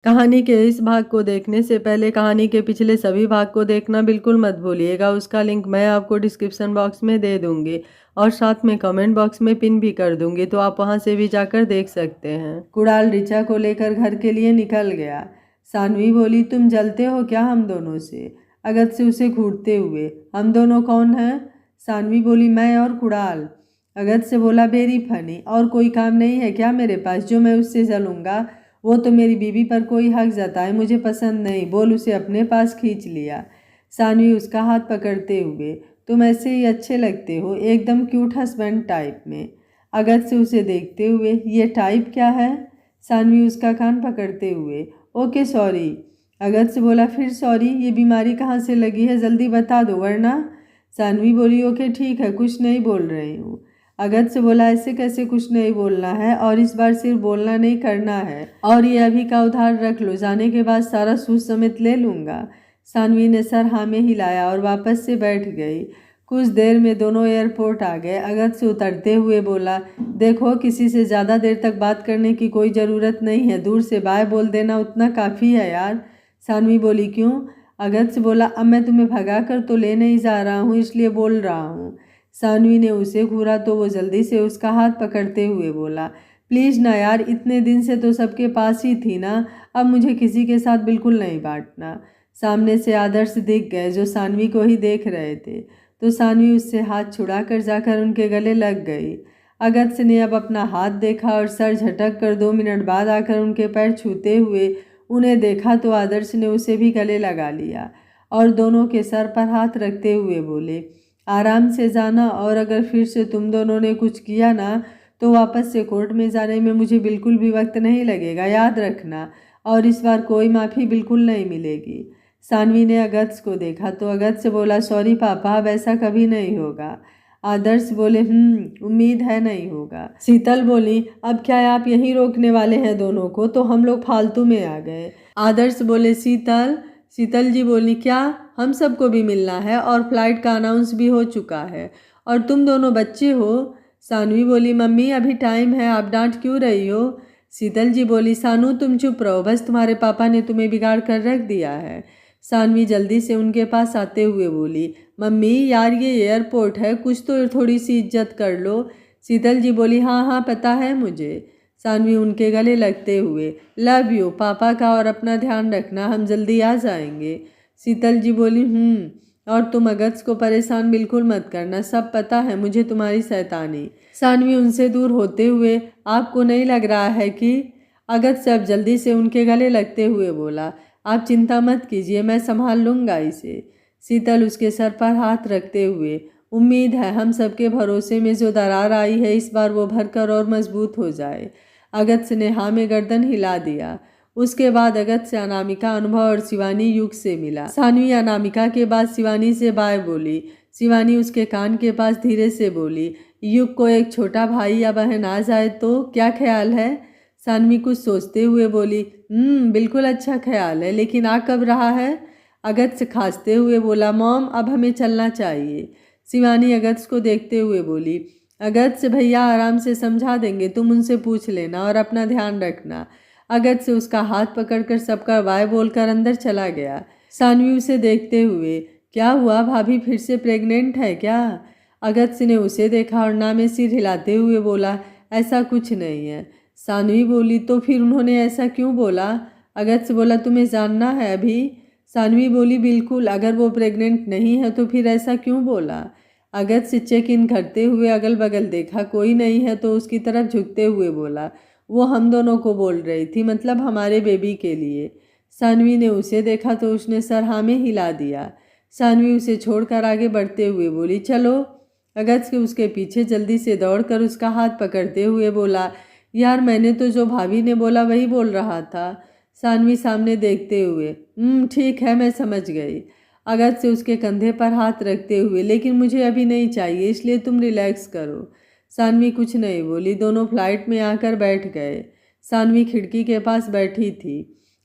कहानी के इस भाग को देखने से पहले कहानी के पिछले सभी भाग को देखना बिल्कुल मत भूलिएगा। उसका लिंक मैं आपको डिस्क्रिप्शन बॉक्स में दे दूंगी और साथ में कमेंट बॉक्स में पिन भी कर दूंगी, तो आप वहां से भी जाकर देख सकते हैं। कुणाल ऋचा को लेकर घर के लिए निकल गया। सानवी बोली, तुम जलते हो क्या हम दोनों से? अगत से उसे घूरते हुए। हम दोनों कौन हैं? सानवी बोली, मैं और कुणाल। अगत से बोला, वेरी फनी। और कोई काम नहीं है क्या मेरे पास जो मैं उससे जलूंगा? वो तो मेरी बीवी पर कोई हक जताए मुझे पसंद नहीं, बोल उसे अपने पास खींच लिया। सानवी उसका हाथ पकड़ते हुए, तुम ऐसे ही अच्छे लगते हो, एकदम क्यूट हस्बैंड टाइप में। अगत से उसे देखते हुए, ये टाइप क्या है? सानवी उसका कान पकड़ते हुए, ओके सॉरी। अगत से बोला, फिर सॉरी? ये बीमारी कहाँ से लगी है, जल्दी बता दो वरना। सानवी बोली, ओके ठीक है, कुछ नहीं बोल रही हूँ। अगत से बोला, ऐसे कैसे कुछ नहीं बोलना है, और इस बार सिर्फ बोलना नहीं करना है, और ये अभी का उधार रख लो, जाने के बाद सारा सूद समेत ले लूँगा। सानवी ने सर हाँ में हिलाया और वापस से बैठ गई। कुछ देर में दोनों एयरपोर्ट आ गए। अगत से उतरते हुए बोला, देखो किसी से ज़्यादा देर तक बात करने की कोई ज़रूरत नहीं है, दूर से बाय बोल देना उतना काफ़ी है यार। सानवी बोली, क्यों? अगत से बोला, अब मैं तुम्हें भगा कर तो ले नहीं जा रहा हूँ, इसलिए बोल रहा हूँ। सानवी ने उसे घूरा तो वो जल्दी से उसका हाथ पकड़ते हुए बोला, प्लीज़ ना यार, इतने दिन से तो सबके पास ही थी ना, अब मुझे किसी के साथ बिल्कुल नहीं बांटना। सामने से आदर्श दिख गए जो सानवी को ही देख रहे थे, तो सानवी उससे हाथ छुड़ाकर जाकर उनके गले लग गई। अगस्त ने अब अपना हाथ देखा और सर झटक कर 2 मिनट बाद आकर उनके पैर छूते हुए उन्हें देखा, तो आदर्श ने उसे भी गले लगा लिया और दोनों के सर पर हाथ रखते हुए बोले, आराम से जाना, और अगर फिर से तुम दोनों ने कुछ किया ना तो वापस से कोर्ट में जाने में मुझे बिल्कुल भी वक्त नहीं लगेगा, याद रखना, और इस बार कोई माफ़ी बिल्कुल नहीं मिलेगी। सानवी ने अगस्त को देखा तो अगस्त से बोला, सॉरी पापा, अब ऐसा कभी नहीं होगा। आदर्श बोले, उम्मीद है नहीं होगा। शीतल बोली, अब क्या आप यहीं रोकने वाले हैं दोनों को, तो हम लोग फालतू में आ गए। आदर्श बोले, शीतल जी बोली, क्या? हम सबको भी मिलना है और फ्लाइट का अनाउंस भी हो चुका है, और तुम दोनों बच्चे हो। सानवी बोली, मम्मी अभी टाइम है, आप डांट क्यों रही हो? शीतल जी बोली, सानू तुम चुप रहो, बस तुम्हारे पापा ने तुम्हें बिगाड़ कर रख दिया है। सानवी जल्दी से उनके पास आते हुए बोली, मम्मी यार ये एयरपोर्ट है, कुछ तो थोड़ी सी इज्जत कर लो। शीतल जी बोली, हाँ हाँ पता है मुझे। सानवी उनके गले लगते हुए, लव यू पापा का, और अपना ध्यान रखना, हम जल्दी आ जाएंगे। शीतल जी बोली, और तुम अगस्त को परेशान बिल्कुल मत करना, सब पता है मुझे तुम्हारी शैतानी। सानवी उनसे दूर होते हुए, आपको नहीं लग रहा है कि? अगस्त अब जल्दी से उनके गले लगते हुए बोला, आप चिंता मत कीजिए, मैं संभाल लूँगा इसे। शीतल उसके सर पर हाथ रखते हुए, उम्मीद है हम सबके भरोसे में जो दरार आई है इस बार वो भरकर और मजबूत हो जाए। अगस्त ने हाँ में गर्दन हिला दिया। उसके बाद अगस्त से अनामिका, अनुभव और शिवानी युग से मिला। सानवी अनामिका के बाद शिवानी से बाय बोली। शिवानी उसके कान के पास धीरे से बोली, युग को एक छोटा भाई या बहन आ जाए तो क्या ख्याल है? सानवी कुछ सोचते हुए बोली, बिल्कुल अच्छा ख्याल है, लेकिन आ कब रहा है? अगस्त खांसते हुए बोला, मॉम अब हमें चलना चाहिए। शिवानी अगस्त को देखते हुए बोली, अगस्त भैया आराम से समझा देंगे, तुम उनसे पूछ लेना और अपना ध्यान रखना। अगस्त से उसका हाथ पकड़कर सबका बाय बोलकर अंदर चला गया। सानवी उसे देखते हुए, क्या हुआ भाभी, फिर से प्रेग्नेंट है क्या? अगस्त ने उसे देखा और ना में सिर हिलाते हुए बोला, ऐसा कुछ नहीं है। सानवी बोली, तो फिर उन्होंने ऐसा क्यों बोला? अगस्त बोला, तुम्हें जानना है अभी? सानवी बोली, बिल्कुल, अगर वो प्रेग्नेंट नहीं है तो फिर ऐसा क्यों बोला? अगस्त चेक इन करते हुए अगल बगल देखा, कोई नहीं है तो उसकी तरफ झुकते हुए बोला, वो हम दोनों को बोल रही थी, मतलब हमारे बेबी के लिए। सानवी ने उसे देखा तो उसने सर हाँ में हिला दिया। सानवी उसे छोड़कर आगे बढ़ते हुए बोली, चलो। अगस्त उसके पीछे जल्दी से दौड़कर उसका हाथ पकड़ते हुए बोला, यार मैंने तो जो भाभी ने बोला वही बोल रहा था। सानवी सामने देखते हुए, ठीक है मैं समझ गई। अगस्त से उसके कंधे पर हाथ रखते हुए, लेकिन मुझे अभी नहीं चाहिए, इसलिए तुम रिलैक्स करो। सानवी कुछ नहीं बोली। दोनों फ्लाइट में आकर बैठ गए। सानवी खिड़की के पास बैठी थी।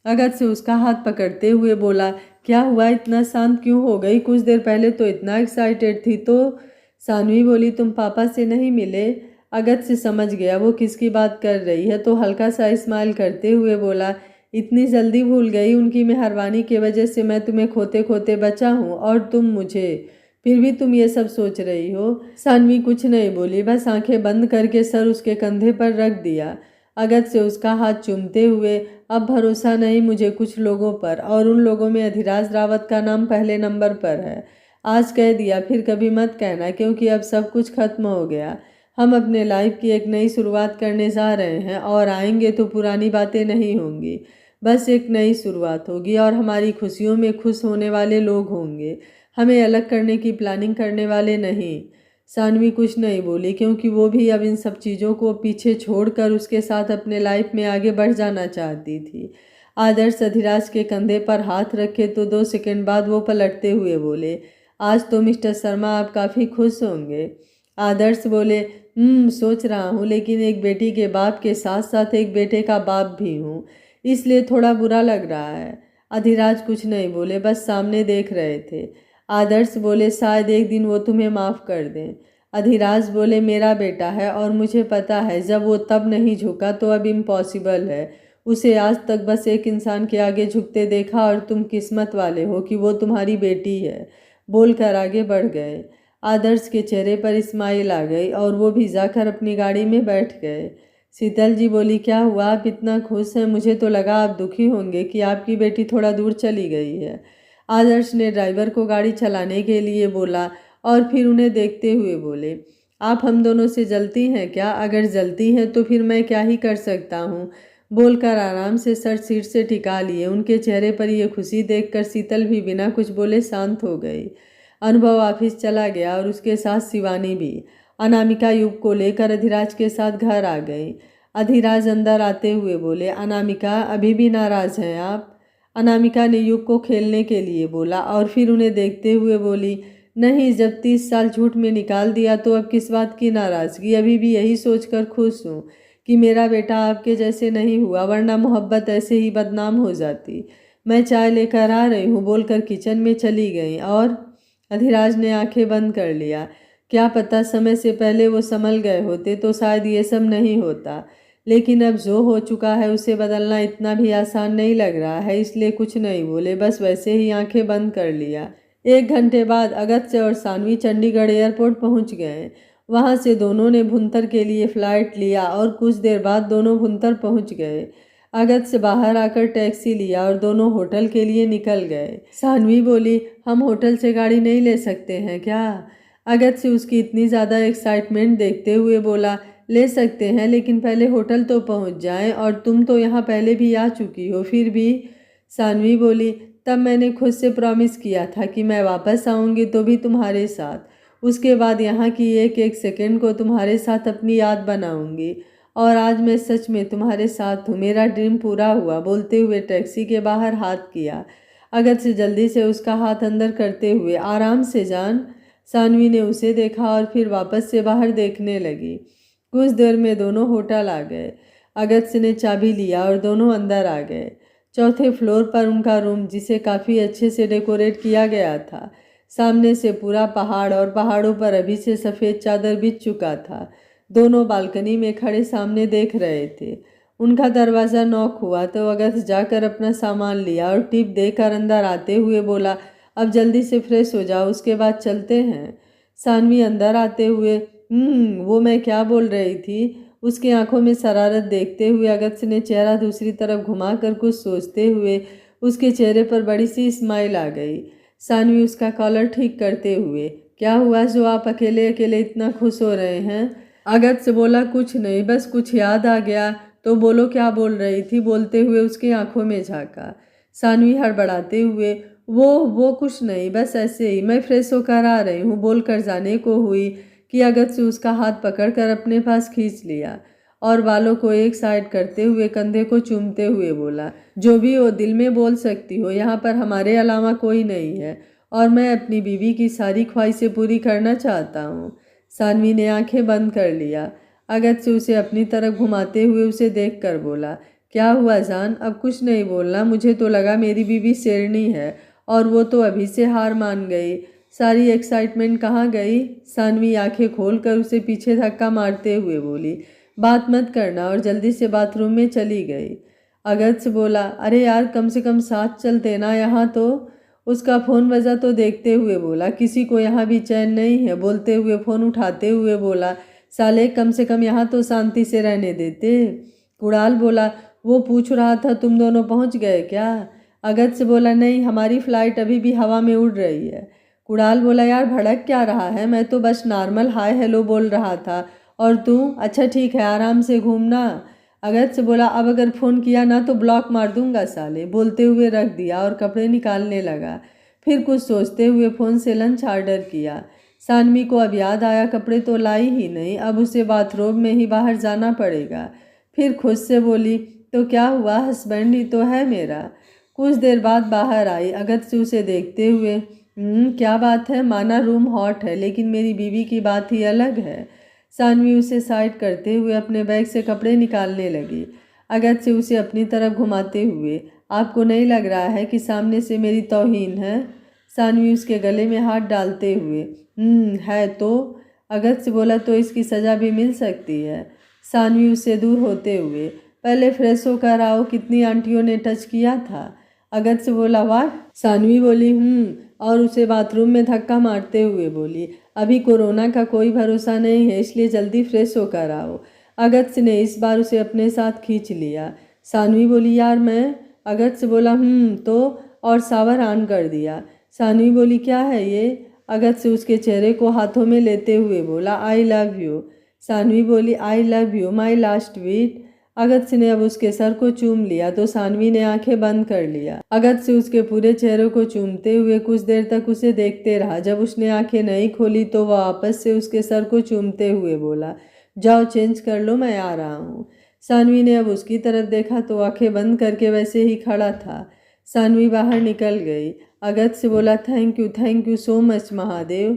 अगस्त से उसका हाथ पकड़ते हुए बोला, क्या हुआ, इतना शांत क्यों हो गई? कुछ देर पहले तो इतना एक्साइटेड थी। तो सानवी बोली, तुम पापा से नहीं मिले? अगस्त से समझ गया वो किसकी बात कर रही है, तो हल्का सा स्माइल करते हुए बोला, इतनी जल्दी भूल गई? उनकी मेहरबानी की वजह से मैं तुम्हें खोते खोते बचा हूँ और तुम मुझे, फिर भी तुम ये सब सोच रही हो। सानवी कुछ नहीं बोली, बस आंखें बंद करके सर उसके कंधे पर रख दिया। अगत्य उसका हाथ चूमते हुए, अब भरोसा नहीं मुझे कुछ लोगों पर, और उन लोगों में अधिराज रावत का नाम पहले नंबर पर है। आज कह दिया, फिर कभी मत कहना, क्योंकि अब सब कुछ खत्म हो गया। हम अपने लाइफ की एक नई शुरुआत करने जा रहे हैं, और आएंगे तो पुरानी बातें नहीं होंगी, बस एक नई शुरुआत होगी, और हमारी खुशियों में खुश होने वाले लोग होंगे, हमें अलग करने की प्लानिंग करने वाले नहीं। सानवी कुछ नहीं बोली, क्योंकि वो भी अब इन सब चीज़ों को पीछे छोड़कर उसके साथ अपने लाइफ में आगे बढ़ जाना चाहती थी। आदर्श अधिराज के कंधे पर हाथ रखे तो 2 सेकंड बाद वो पलटते हुए बोले, आज तो मिस्टर शर्मा आप काफ़ी खुश होंगे। आदर्श बोले, सोच रहा हूँ, लेकिन एक बेटी के बाप के साथ साथ एक बेटे का बाप भी हूँ, इसलिए थोड़ा बुरा लग रहा है। अधिराज कुछ नहीं बोले, बस सामने देख रहे थे। आदर्श बोले, शायद एक दिन वो तुम्हें माफ़ कर दें। अधिराज बोले, मेरा बेटा है और मुझे पता है जब वो तब नहीं झुका तो अब इम्पॉसिबल है। उसे आज तक बस एक इंसान के आगे झुकते देखा, और तुम किस्मत वाले हो कि वो तुम्हारी बेटी है, बोलकर आगे बढ़ गए। आदर्श के चेहरे पर स्माइल आ गई और वो भी जाकर अपनी गाड़ी में बैठ गए। शीतल जी बोली, क्या हुआ, आप इतना खुश हैं? मुझे तो लगा आप दुखी होंगे कि आपकी बेटी थोड़ा दूर चली गई है। आदर्श ने ड्राइवर को गाड़ी चलाने के लिए बोला और फिर उन्हें देखते हुए बोले, आप हम दोनों से जलती हैं क्या? अगर जलती हैं तो फिर मैं क्या ही कर सकता हूँ, बोलकर आराम से सर सीट से टिका लिए। उनके चेहरे पर यह खुशी देखकर शीतल भी बिना कुछ बोले शांत हो गई। अनुभव ऑफिस चला गया और उसके साथ शिवानी भी। अनामिका युग को लेकर अधिराज के साथ घर आ गई। अधिराज अंदर आते हुए बोले, अनामिका अभी भी नाराज हैं आप? अनामिका ने युग को खेलने के लिए बोला और फिर उन्हें देखते हुए बोली, नहीं, जब 30 साल झूठ में निकाल दिया तो अब किस बात की नाराज़गी। अभी भी यही सोचकर खुश हूँ कि मेरा बेटा आपके जैसे नहीं हुआ, वरना मोहब्बत ऐसे ही बदनाम हो जाती। मैं चाय लेकर आ रही हूँ, बोलकर किचन में चली गई। और अधिराज ने आंखें बंद कर लिया। क्या पता समय से पहले वो संभल गए होते तो शायद ये सब नहीं होता, लेकिन अब जो हो चुका है उसे बदलना इतना भी आसान नहीं लग रहा है, इसलिए कुछ नहीं बोले, बस वैसे ही आंखें बंद कर लिया। 1 घंटे बाद अगत्य और सानवी चंडीगढ़ एयरपोर्ट पहुंच गए। वहां से दोनों ने भुंतर के लिए फ़्लाइट लिया और कुछ देर बाद दोनों भुंतर पहुंच गए। अगत्य बाहर आकर टैक्सी लिया और दोनों होटल के लिए निकल गए। सानवी बोली, हम होटल से गाड़ी नहीं ले सकते हैं क्या? अगत्य उसकी इतनी ज़्यादा एक्साइटमेंट देखते हुए बोला, ले सकते हैं, लेकिन पहले होटल तो पहुंच जाएं, और तुम तो यहाँ पहले भी आ चुकी हो। फिर भी सानवी बोली, तब मैंने खुद से प्रॉमिस किया था कि मैं वापस आऊँगी तो भी तुम्हारे साथ, उसके बाद यहाँ की एक एक सेकंड को तुम्हारे साथ अपनी याद बनाऊँगी, और आज मैं सच में तुम्हारे साथ हूँ, मेरा ड्रीम पूरा हुआ, बोलते हुए टैक्सी के बाहर हाथ किया। अगत्य जल्दी से उसका हाथ अंदर करते हुए, आराम से जान। सानवी ने उसे देखा और फिर वापस से बाहर देखने लगी। कुछ देर में दोनों होटल आ गए। अगत्य ने चाबी लिया और दोनों अंदर आ गए। 4थे फ्लोर पर उनका रूम, जिसे काफ़ी अच्छे से डेकोरेट किया गया था। सामने से पूरा पहाड़ और पहाड़ों पर अभी से सफ़ेद चादर बिछ चुका था। दोनों बालकनी में खड़े सामने देख रहे थे। उनका दरवाज़ा नॉक हुआ तो अगत्य जाकर अपना सामान लिया और टिप देकर अंदर आते हुए बोला, अब जल्दी से फ्रेश हो जाओ, उसके बाद चलते हैं। सानवी अंदर आते हुए, वो मैं क्या बोल रही थी, उसकी आंखों में शरारत देखते हुए अगत्य ने चेहरा दूसरी तरफ घुमाकर कुछ सोचते हुए उसके चेहरे पर बड़ी सी स्माइल आ गई। सानवी उसका कॉलर ठीक करते हुए, क्या हुआ जो आप अकेले अकेले इतना खुश हो रहे हैं? अगत्य बोला, कुछ नहीं, बस कुछ याद आ गया। तो बोलो, क्या बोल रही थी, बोलते हुए उसकी आंखों में झांका। सानवी हड़बड़ाते हुए, वो कुछ नहीं, बस ऐसे ही, मैं फ्रेश होकर आ रही हूँ, बोलकर जाने को हुई कि अगत्य उसका हाथ पकड़कर अपने पास खींच लिया और बालों को एक साइड करते हुए कंधे को चूमते हुए बोला, जो भी हो दिल में बोल सकती हो, यहाँ पर हमारे अलावा कोई नहीं है, और मैं अपनी बीवी की सारी ख्वाहिशें पूरी करना चाहता हूँ। सानवी ने आंखें बंद कर लिया। अगत्य उसे अपनी तरफ घुमाते हुए उसे देख कर बोला, क्या हुआ जान, अब कुछ नहीं बोलना? मुझे तो लगा मेरी बीवी शेरनी है और वो तो अभी से हार मान गई। सारी एक्साइटमेंट कहाँ गई? सानवी आंखें खोलकर उसे पीछे धक्का मारते हुए बोली, बात मत करना, और जल्दी से बाथरूम में चली गई। अगस्त बोला, अरे यार कम से कम साथ चलते ना यहाँ तो। उसका फ़ोन बजा तो देखते हुए बोला, किसी को यहाँ भी चैन नहीं है। बोलते हुए फ़ोन उठाते हुए बोला, साले कम से कम यहाँ तो शांति से रहने देते। कुणाल बोला, वो पूछ रहा था तुम दोनों पहुँच गए क्या। अगस्त बोला, नहीं हमारी फ़्लाइट अभी भी हवा में उड़ रही है। कुणाल बोला, यार भड़क क्या रहा है, मैं तो बस नॉर्मल हाय हेलो बोल रहा था। और तू, अच्छा ठीक है आराम से घूमना। अगस्त बोला, अब अगर फ़ोन किया ना तो ब्लॉक मार दूंगा साले। बोलते हुए रख दिया और कपड़े निकालने लगा। फिर कुछ सोचते हुए फ़ोन से लंच ऑर्डर किया। सानवी को अब याद आया कपड़े तो लाई ही नहीं, अब उसे बाथरूम में ही बाहर जाना पड़ेगा। फिर खुद से बोली, तो क्या हुआ, हस्बैंड ही तो है मेरा। कुछ देर बाद बाहर आई, अगस्त उसे देखते हुए, क्या बात है, माना रूम हॉट है लेकिन मेरी बीवी की बात ही अलग है। सानवी उसे साइड करते हुए अपने बैग से कपड़े निकालने लगी। अगस्त से उसे अपनी तरफ घुमाते हुए, आपको नहीं लग रहा है कि सामने से मेरी तौहीन है। सानवी उसके गले में हाथ डालते हुए, है तो। अगस्त बोला, तो इसकी सज़ा भी मिल सकती है। सानवी उससे दूर होते हुए, पहले फ्रेश होकर आओ, कितनी आंटियों ने टच किया था। अगस्त बोला, वाह। सानवी बोली, और उसे बाथरूम में धक्का मारते हुए बोली, अभी कोरोना का कोई भरोसा नहीं है, इसलिए जल्दी फ्रेश होकर आओ। अगस्त ने इस बार उसे अपने साथ खींच लिया। सानवी बोली, यार मैं। अगस्त बोला, तो, और शावर ऑन कर दिया। सानवी बोली, क्या है ये। अगस्त उसके चेहरे को हाथों में लेते हुए बोला, आई लव यू। सानवी बोली, I love you my last वीट। अगस्त ने अब उसके सर को चूम लिया तो सानवी ने आंखें बंद कर लिया। अगस्त उसके पूरे चेहरे को चूमते हुए कुछ देर तक उसे देखते रहा। जब उसने आंखें नहीं खोली तो वह वापस से उसके सर को चूमते हुए बोला, जाओ चेंज कर लो, मैं आ रहा हूँ। सानवी ने अब उसकी तरफ देखा तो आंखें बंद करके वैसे ही खड़ा था। सानवी बाहर निकल गई। अगस्त से बोला, thank you so much Mahadev.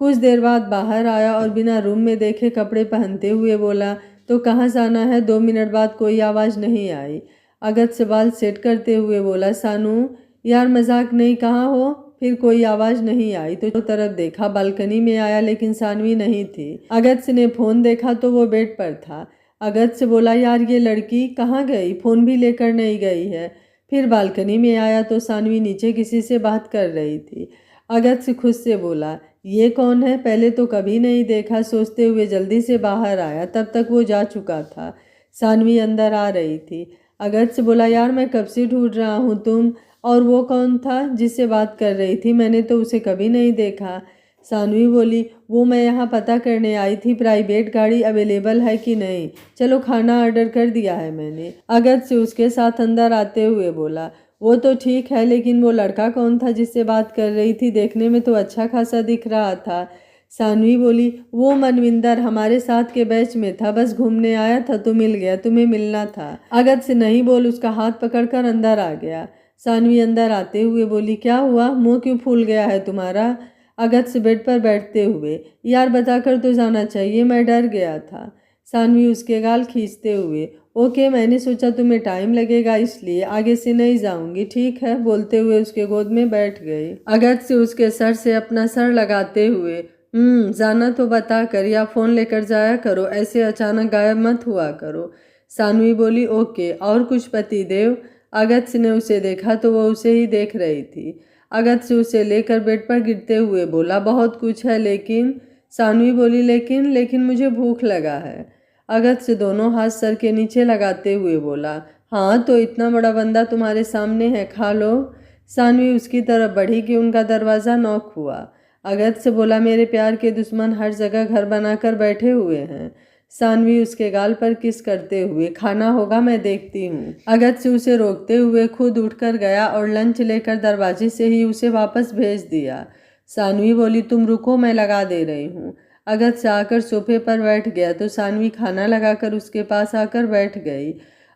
कुछ देर बाद बाहर आया और बिना रूम में देखे कपड़े पहनते हुए बोला, तो कहाँ जाना है। 2 मिनट बाद कोई आवाज़ नहीं आई। अगस्त से बाल सेट करते हुए बोला, सानू यार मजाक नहीं, कहाँ हो। फिर कोई आवाज़ नहीं आई तो तरफ देखा, बालकनी में आया लेकिन सानवी नहीं थी। अगस्त ने फ़ोन देखा तो वो बेड पर था। अगस्त से बोला, यार ये लड़की कहाँ गई, फ़ोन भी लेकर नहीं गई है। फिर बालकनी में आया तो सानवी नीचे किसी से बात कर रही थी। अगस्त खुद से बोला, ये कौन है, पहले तो कभी नहीं देखा। सोचते हुए जल्दी से बाहर आया, तब तक वो जा चुका था। सानवी अंदर आ रही थी। अगस्त बोला, यार मैं कब से ढूंढ रहा हूँ, तुम और वो कौन था जिससे बात कर रही थी, मैंने तो उसे कभी नहीं देखा। सानवी बोली, वो मैं यहाँ पता करने आई थी प्राइवेट गाड़ी अवेलेबल है कि नहीं। चलो खाना ऑर्डर कर दिया है मैंने। अगस्त से उसके साथ अंदर आते हुए बोला, वो तो ठीक है लेकिन वो लड़का कौन था जिससे बात कर रही थी, देखने में तो अच्छा खासा दिख रहा था। सानवी बोली, वो मनविंदर हमारे साथ के बैच में था, बस घूमने आया था तो मिल गया, तुम्हें मिलना था। अगस्त से नहीं बोल उसका हाथ पकड़कर अंदर आ गया। सानवी अंदर आते हुए बोली, क्या हुआ, मुंह क्यों फूल गया है तुम्हारा। अगस्त से बेड पर बैठते हुए, यार बताकर तो जाना चाहिए, मैं डर गया था। सानवी उसके गाल खींचते हुए, ओके मैंने सोचा तुम्हें टाइम लगेगा इसलिए आगे से नहीं जाऊंगी, ठीक है। बोलते हुए उसके गोद में बैठ गई। अगस्त से उसके सर से अपना सर लगाते हुए, जाना तो बता कर या फ़ोन लेकर जाया करो, ऐसे अचानक गायब मत हुआ करो। सानवी बोली, ओके। और कुछ पतिदेव। अगस्त ने उसे देखा तो वह उसे ही देख रही थी। अगस्त से उसे लेकर बेड पर गिरते हुए बोला, बहुत कुछ है लेकिन। सानवी बोली, लेकिन मुझे भूख लगा है। अगस्त से दोनों हाथ सर के नीचे लगाते हुए बोला, हाँ तो इतना बड़ा बंदा तुम्हारे सामने है, खा लो। सानवी उसकी तरफ बढ़ी कि उनका दरवाज़ा नॉक हुआ। अगस्त से बोला, मेरे प्यार के दुश्मन हर जगह घर बनाकर बैठे हुए हैं। सानवी उसके गाल पर किस करते हुए, खाना होगा मैं देखती हूँ। अगस्त से उसे रोकते हुए खुद उठकर गया और लंच लेकर दरवाजे से ही उसे वापस भेज दिया। सानवी बोली, तुम रुको मैं लगा दे रही हूँ। अगस्त से आकर सोफे पर बैठ गया तो सानवी खाना लगाकर उसके पास आकर बैठ गई।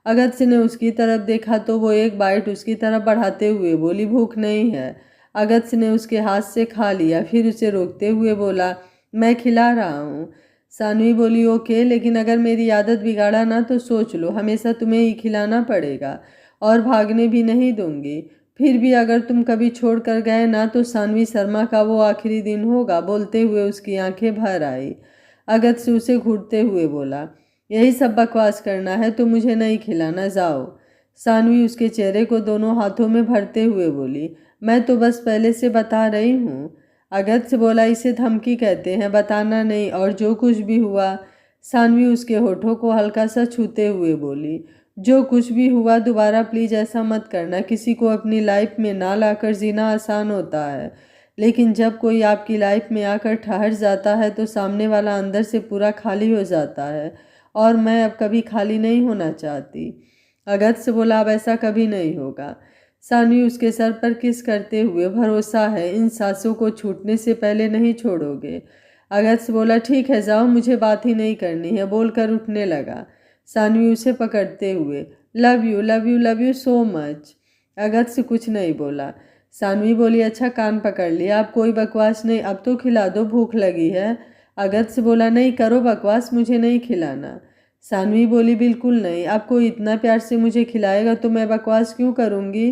अगस्त ने उसकी तरफ देखा तो वो एक बाइट उसकी तरफ बढ़ाते हुए बोली, भूख नहीं है। अगस्त ने उसके हाथ से खा लिया, फिर उसे रोकते हुए बोला, मैं खिला रहा हूँ। सानवी बोली, ओके लेकिन अगर मेरी आदत बिगाड़ा ना तो सोच लो, हमेशा तुम्हें ही खिलाना पड़ेगा और भागने भी नहीं दूंगी। फिर भी अगर तुम कभी छोड़ कर गए ना तो सानवी शर्मा का वो आखिरी दिन होगा। बोलते हुए उसकी आंखें भर आई। अगस्त से उसे घूरते हुए बोला, यही सब बकवास करना है तो मुझे नहीं खिलाना, जाओ। सानवी उसके चेहरे को दोनों हाथों में भरते हुए बोली, मैं तो बस पहले से बता रही हूँ। अगत्य बोला, इसे धमकी कहते हैं, बताना नहीं, और जो कुछ भी हुआ। सानवी उसके होठों को हल्का सा छूते हुए बोली, जो कुछ भी हुआ दोबारा प्लीज ऐसा मत करना। किसी को अपनी लाइफ में ना लाकर जीना आसान होता है, लेकिन जब कोई आपकी लाइफ में आकर ठहर जाता है तो सामने वाला अंदर से पूरा खाली हो जाता है, और मैं अब कभी खाली नहीं होना चाहती। अगत्य बोला, अब ऐसा कभी नहीं होगा। सानवी उसके सर पर किस करते हुए, भरोसा है इन सांसों को छूटने से पहले नहीं छोड़ोगे। अगत्य बोला, ठीक है जाओ, मुझे बात ही नहीं करनी है, बोलकर उठने लगा। सानवी उसे पकड़ते हुए, love you love you love you so much. Agatya कुछ नहीं बोला। सानवी बोली, अच्छा कान पकड़ लिया, अब कोई बकवास नहीं, अब तो खिला दो, भूख लगी है। अगत्य बोला, नहीं करो बकवास, मुझे नहीं खिलाना। सानवी बोली, बिल्कुल नहीं, आप कोई इतना प्यार से मुझे खिलाएगा तो मैं बकवास क्यों करूँगी।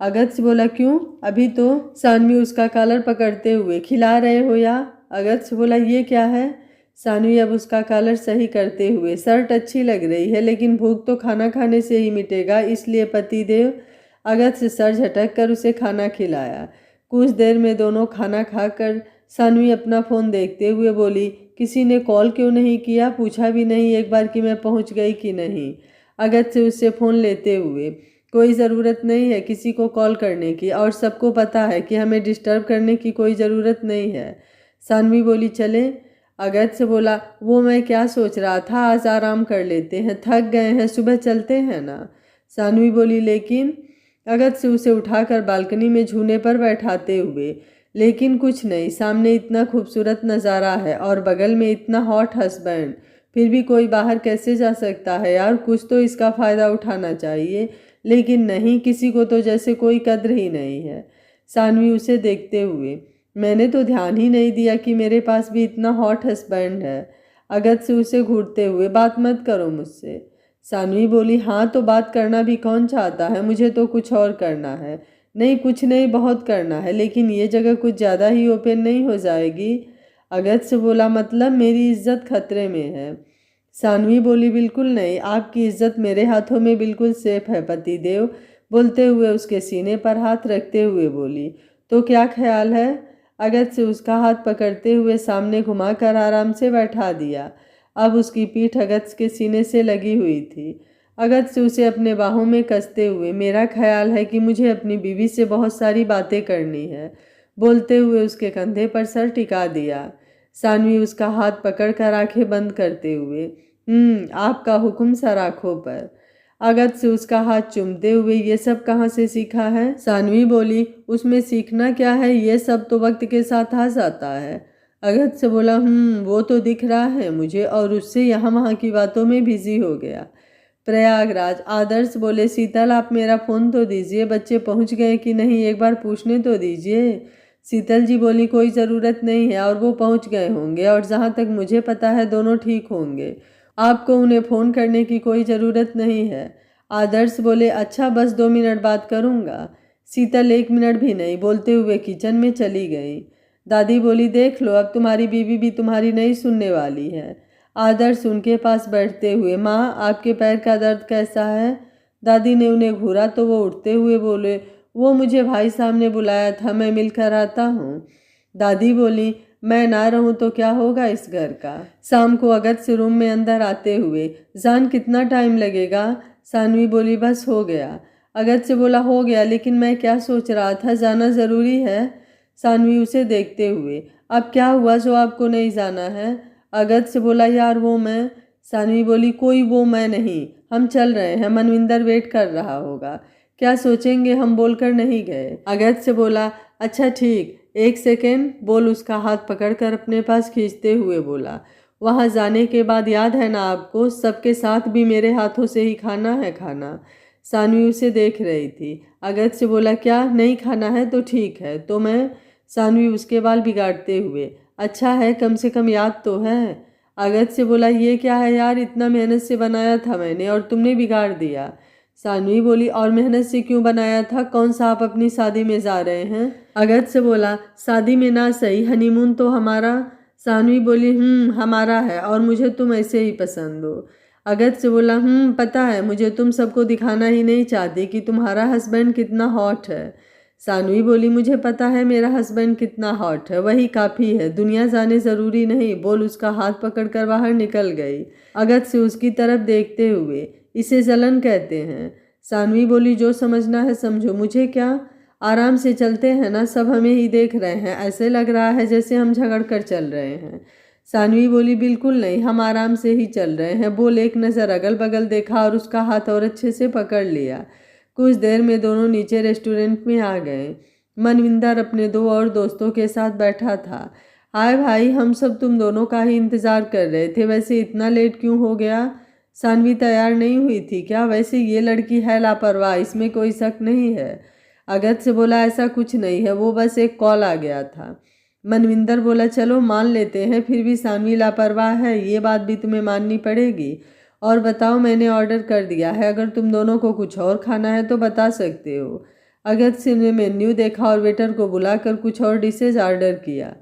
अगत्य बोला, क्यों, अभी तो। सानवी उसका कॉलर पकड़ते हुए, खिला रहे हो या। अगत्य बोला, ये क्या है। सानवी अब उसका कॉलर सही करते हुए, शर्ट अच्छी लग रही है लेकिन भूख तो खाना खाने से ही मिटेगा, इसलिए पतिदेव। अगत्य सर झटक कर उसे खाना खिलाया। कुछ देर में दोनों खाना खाकर सानवी अपना फ़ोन देखते हुए बोली, किसी ने कॉल क्यों नहीं किया, पूछा भी नहीं एक बार कि मैं पहुंच गई कि नहीं। अगत्य उससे फ़ोन लेते हुए, कोई ज़रूरत नहीं है किसी को कॉल करने की, और सबको पता है कि हमें डिस्टर्ब करने की कोई ज़रूरत नहीं है। सानवी बोली, चले। अगत्य बोला, वो मैं क्या सोच रहा था, आज आराम कर लेते हैं, थक गए हैं, सुबह चलते हैं ना। सानवी बोली, लेकिन। अगत्य उसे उठाकर बालकनी में झूले पर बैठाते हुए, लेकिन कुछ नहीं, सामने इतना खूबसूरत नज़ारा है और बगल में इतना हॉट हस्बैंड, फिर भी कोई बाहर कैसे जा सकता है यार, कुछ तो इसका फ़ायदा उठाना चाहिए, लेकिन नहीं, किसी को तो जैसे कोई कद्र ही नहीं है। सानवी उसे देखते हुए, मैंने तो ध्यान ही नहीं दिया कि मेरे पास भी इतना हॉट हस्बैंड है। अगत्य उसे घूरते हुए, बात मत करो मुझसे। सानवी बोली, हाँ तो बात करना भी कौन चाहता है, मुझे तो कुछ और करना है। नहीं कुछ नहीं, बहुत करना है, लेकिन ये जगह कुछ ज़्यादा ही ओपन नहीं हो जाएगी। अगत्य बोला, मतलब मेरी इज्जत खतरे में है। सानवी बोली, बिल्कुल नहीं, आपकी इज्जत मेरे हाथों में बिल्कुल सेफ है पतिदेव। बोलते हुए उसके सीने पर हाथ रखते हुए बोली, तो क्या ख्याल है। अगत्य उसका हाथ पकड़ते हुए सामने घुमाकर आराम से बैठा दिया। अब उसकी पीठ अगत्य के सीने से लगी हुई थी। अगत्य उसे अपने बाहों में कसते हुए, मेरा ख्याल है कि मुझे अपनी बीवी से बहुत सारी बातें करनी है, बोलते हुए उसके कंधे पर सर टिका दिया। सानवी उसका हाथ पकड़कर आंखें बंद करते हुए, आपका हुक्म सर, आंखों पर। अगत्य उसका हाथ चूमते हुए, ये सब कहाँ से सीखा है। सानवी बोली, उसमें सीखना क्या है, ये सब तो वक्त के साथ आ जाता है। अगत्य बोला, वो तो दिख रहा है मुझे, और उससे यहाँ वहाँ की बातों में बिजी हो गया। प्रयागराज। आदर्श बोले, शीतल आप मेरा फ़ोन तो दीजिए, बच्चे पहुँच गए कि नहीं एक बार पूछने तो दीजिए। शीतल जी बोली, कोई ज़रूरत नहीं है, और वो पहुँच गए होंगे, और जहाँ तक मुझे पता है दोनों ठीक होंगे, आपको उन्हें फ़ोन करने की कोई ज़रूरत नहीं है। आदर्श बोले, अच्छा बस 2 मिनट बात करूँगा। शीतल 1 मिनट भी नहीं बोलते हुए किचन में चली गई। दादी बोली, देख लो अब तुम्हारी बीवी भी तुम्हारी नहीं सुनने वाली है। आदर्श उनके पास बैठते हुए, माँ आपके पैर का दर्द कैसा है। दादी ने उन्हें घूरा तो वो उठते हुए बोले, वो मुझे भाई साहब ने बुलाया था, मैं मिलकर आता हूँ। दादी बोली, मैं ना रहूं तो क्या होगा इस घर का। शाम को अगत्य रूम में अंदर आते हुए, जान कितना टाइम लगेगा। सानवी बोली, बस हो गया। अगत्य बोला, हो गया, लेकिन मैं क्या सोच रहा था, जाना ज़रूरी है। सानवी उसे देखते हुए, अब क्या हुआ जो आपको नहीं जाना है। अगत्य बोला, यार वो मैं। सानवी बोली, कोई वो मैं नहीं, हम चल रहे हैं, मनविंदर वेट कर रहा होगा, क्या सोचेंगे हम बोलकर नहीं गए। अगत्य बोला, अच्छा ठीक, 1 सेकेंड, बोल उसका हाथ पकड़कर अपने पास खींचते हुए बोला, वहाँ जाने के बाद याद है ना आपको, सबके साथ भी मेरे हाथों से ही खाना है खाना। सानवी उसे देख रही थी। अगत्य बोला, क्या नहीं खाना है तो ठीक है, तो मैं। सानवी उसके बाल बिगाड़ते हुए, अच्छा है कम से कम याद तो है। अगत्य बोला, ये क्या है यार, इतना मेहनत से बनाया था मैंने और तुमने बिगाड़ दिया। सानवी बोली, और मेहनत से क्यों बनाया था, कौन सा आप अपनी शादी में जा रहे हैं। अगत्य बोला, शादी में ना सही, हनीमून तो हमारा। सानवी बोली, हमारा है, और मुझे तुम ऐसे ही पसंद हो। अगस्त से बोला पता है मुझे, तुम सबको दिखाना ही नहीं चाहती कि तुम्हारा हस्बैंड कितना हॉट है। सानवी बोली मुझे पता है मेरा हस्बैंड कितना हॉट है, वही काफ़ी है, दुनिया जाने ज़रूरी नहीं। बोल उसका हाथ पकड़कर बाहर निकल गई। अगस्त से उसकी तरफ देखते हुए, इसे जलन कहते हैं। सानवी बोली जो समझना है समझो, मुझे क्या, आराम से चलते हैं ना, सब हमें ही देख रहे हैं, ऐसे लग रहा है जैसे हम झगड़ कर चल रहे हैं। सानवी बोली बिल्कुल नहीं, हम आराम से ही चल रहे हैं। बोल एक नज़र अगल बगल देखा और उसका हाथ और अच्छे से पकड़ लिया। कुछ देर में दोनों नीचे रेस्टोरेंट में आ गए। मनविंदर अपने दो और दोस्तों के साथ बैठा था। हाय भाई, हम सब तुम दोनों का ही इंतज़ार कर रहे थे, वैसे इतना लेट क्यों हो गया? सानवी तैयार नहीं हुई थी क्या? वैसे ये लड़की है लापरवाह, इसमें कोई शक नहीं है। अगस्त से बोला ऐसा कुछ नहीं है, वो बस एक कॉल आ गया था। मनविंदर बोला चलो मान लेते हैं, फिर भी सानवी लापरवाह है, ये बात भी तुम्हें माननी पड़ेगी। और बताओ, मैंने ऑर्डर कर दिया है, अगर तुम दोनों को कुछ और खाना है तो बता सकते हो। अगस्त ने मेन्यू देखा और वेटर को बुलाकर कुछ और डिशेज ऑर्डर किया।